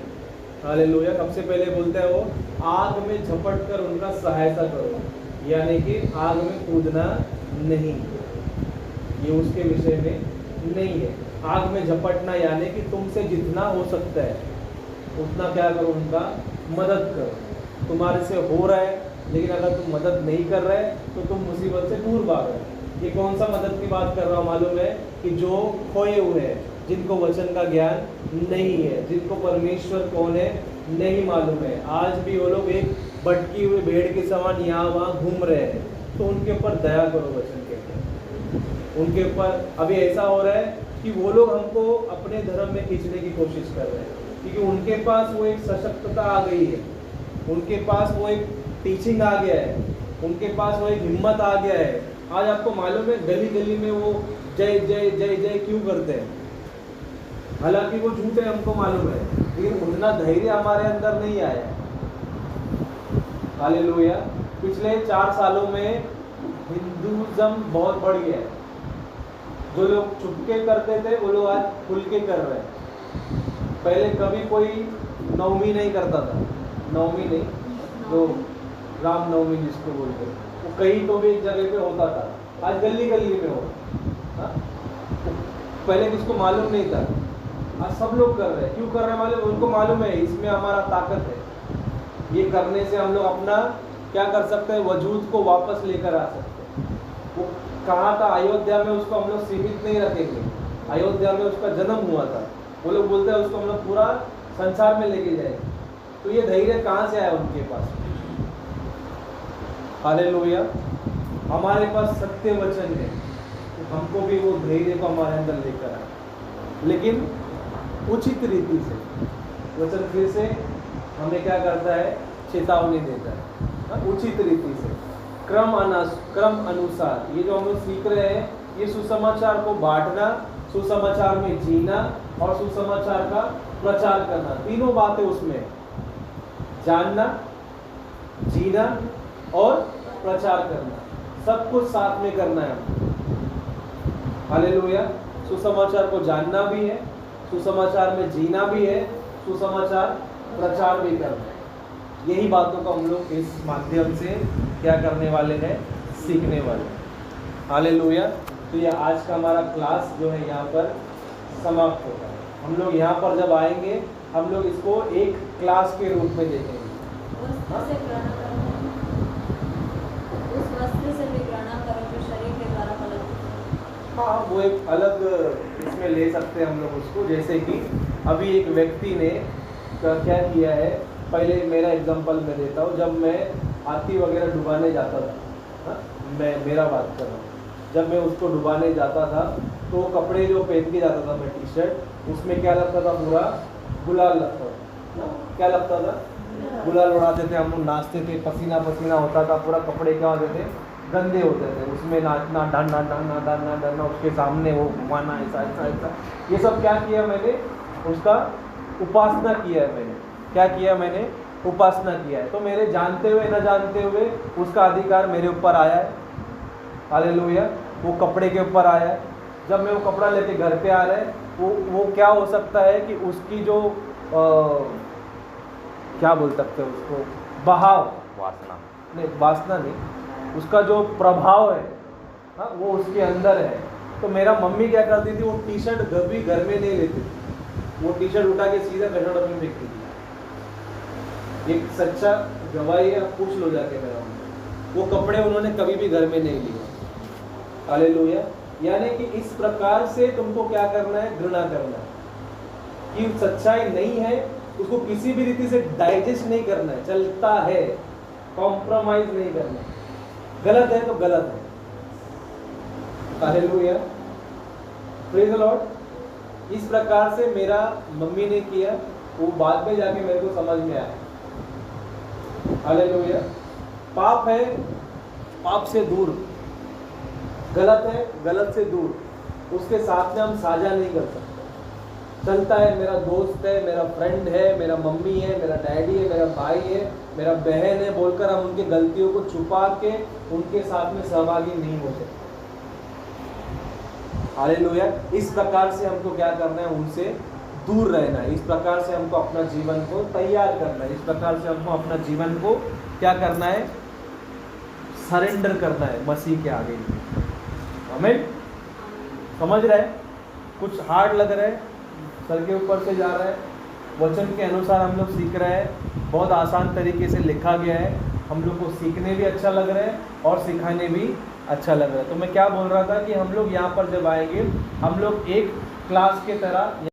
हालेलुया। सबसे पहले बोलता है वो आग में झपट कर उनका सहायता करो। यानी कि आग में कूदना नहीं, ये उसके विषय में नहीं है। आग में झपटना यानी कि तुमसे जितना हो सकता है उतना क्या करो, उनका मदद करो। तुम्हारे से हो रहा है लेकिन अगर तुम मदद नहीं कर रहे तो तुम मुसीबत से दूर भाग रहे। ये कौन सा मदद की बात कर रहा हूँ मालूम है? कि जो खोए हुए हैं, जिनको वचन का ज्ञान नहीं है, जिनको परमेश्वर कौन है नहीं मालूम है, आज भी वो लोग एक भटकी हुई भेड़ के समान यहाँ वहाँ घूम रहे हैं, तो उनके ऊपर दया करो वचन के ऊपर। उनके ऊपर अभी ऐसा हो रहा है कि वो लोग हमको अपने धर्म में खींचने की कोशिश कर रहे हैं, क्योंकि उनके पास वो एक सशक्तता आ गई है, उनके पास वो एक टीचिंग आ गया है, उनके पास वो एक हिम्मत आ गया है। आज आपको मालूम है गली गली में वो जय जय जय जय क्यों करते हैं? हालांकि वो झूठ है, हमको मालूम है, लेकिन उतना धैर्य हमारे अंदर नहीं आया। हालेलुया। पिछले 4 सालों में हिंदुइज्म बहुत बढ़ गया है। जो लोग चुपके करते थे वो लोग आज खुल के कर रहे हैं। पहले कभी कोई नवमी नहीं करता था, नवमी नहीं, जो राम नवमी जिसको बोलते हैं, वो कहीं तो भी एक जगह पे होता था, आज गली गली में हो। पहले किसको मालूम नहीं था, आज सब लोग कर रहे हैं। क्यों कर रहे हैं मालूम? उनको मालूम है इसमें हमारा ताकत है, ये करने से हम लोग अपना क्या कर सकते हैं, वजूद को वापस लेकर आ सकते हैं। वो कहा था अयोध्या में, उसको हम लोग सीमित नहीं रखेंगे। अयोध्या में उसका जन्म हुआ था, वो लोग बोलते हैं उसको हम लोग पूरा संसार में लेके जाएंगे। तो ये धैर्य कहाँ से आया उनके पास? हालेलुया। हमारे पास सत्य वचन है, तो हमको भी वो धैर्य को हमारे अंदर लेकर आए, लेकिन उचित रीति से। वचन फिर से हमें क्या करता है, चेतावनी देता है, उचित रीति से, क्रम अनुसार। ये जो हम लोग सीख रहे हैं, ये सुसमाचार को बांटना, सुसमाचार में जीना और सुसमाचार का प्रचार करना, तीनों बातें उसमें, जानना, जीना और प्रचार करना, सब कुछ साथ में करना है। हालेलुया। सुसमाचार को जानना भी है, सुसमाचार में जीना भी है, सुसमाचार प्रचार भी करना है। यही बातों को हम लोग इस माध्यम से क्या करने वाले हैं, सीखने वाले हैं। हालेलुया। तो ये आज का हमारा क्लास जो है यहाँ पर समाप्त होता है। हम लोग यहाँ पर जब आएंगे, हम लोग इसको एक क्लास के रूप में देखेंगे। उस वस्त्र से भी ग्रहण करो जो शरीर के द्वारा पलट। हाँ, वो एक अलग इसमें ले सकते हैं हम लोग उसको। जैसे कि अभी एक व्यक्ति ने क्या किया है, पहले मेरा एग्जांपल मैं देता हूँ। जब मैं हाथी वगैरह डुबाने जाता था, मैं मेरा बात कर रहा हूँ, जब मैं उसको डुबाने जाता था तो कपड़े जो पहन के जाता था मैं, टी शर्ट, उसमें क्या लगता था, पूरा गुलाल लगता था। क्या लगता था? गुलाल उड़ाते थे हम लोग, नाचते थे, पसीना पसीना होता था, पूरा कपड़े क्या होते थे, गंदे होते थे, उसमें नाचना, डरना डरना डरना डरना, उसके सामने वो घुमाना, ऐसा ऐसा ऐसा। ये सब क्या किया मैंने, उसका उपासना किया है मैंने। क्या किया मैंने? उपासना किया है। तो मेरे जानते हुए न जानते हुए उसका अधिकार मेरे ऊपर आया है। हालेलुया। वो कपड़े के ऊपर आया है। जब मैं वो कपड़ा लेके घर पे आ रहा है, वो क्या हो सकता है कि उसकी जो क्या बोल सकते हैं उसको, बहाव, वासना नहीं, वासना नहीं, उसका जो प्रभाव है, हाँ, वो उसके अंदर है। तो मेरा मम्मी क्या करती थी, वो टी शर्ट कभी घर में नहीं लेती थी, वो टी शर्ट उठा के सीधा कचरा में फेंकती थी। एक सच्चा गवाही है, पूछ लो जाके मेरा मम्मी, वो कपड़े उन्होंने कभी भी घर में नहीं लिए। हालेलुया। यानी कि इस प्रकार से तुमको क्या करना है, घृणा करना है कि सच्चाई नहीं है, उसको किसी भी रीति से डाइजेस्ट नहीं करना है, चलता है, कॉम्प्रोमाइज नहीं करना है। गलत है तो गलत है। Hallelujah, praise the Lord. इस प्रकार से मेरा मम्मी ने किया, वो बाद में जाके मेरे को समझ में आया। हालेलुया। पाप है, पाप से दूर, गलत है, गलत से दूर, उसके साथ में हम साझा नहीं कर सकते। चलता है, मेरा दोस्त है, मेरा फ्रेंड है, मेरा मम्मी है, मेरा डैडी है, मेरा भाई है, मेरा बहन है बोलकर हम उनकी गलतियों को छुपा के उनके साथ में सहभागी नहीं हो सकते। हालेलुया। इस प्रकार से हमको क्या करना है, उनसे दूर रहना है। इस प्रकार से हमको अपना जीवन को तैयार करना है। इस प्रकार से हमको अपना जीवन को क्या करना है, सरेंडर करना है मसीह के आगे। हमें समझ रहा है? कुछ हार्ड लग रहा है, सर के ऊपर से जा रहा है, वचन के अनुसार हम लोग सीख रहे हैं, बहुत आसान तरीके से लिखा गया है, हम लोग को सीखने भी अच्छा लग रहा है और सिखाने भी अच्छा लग रहा है। तो मैं क्या बोल रहा था कि हम लोग यहाँ पर जब आएंगे, हम लोग एक क्लास के तरह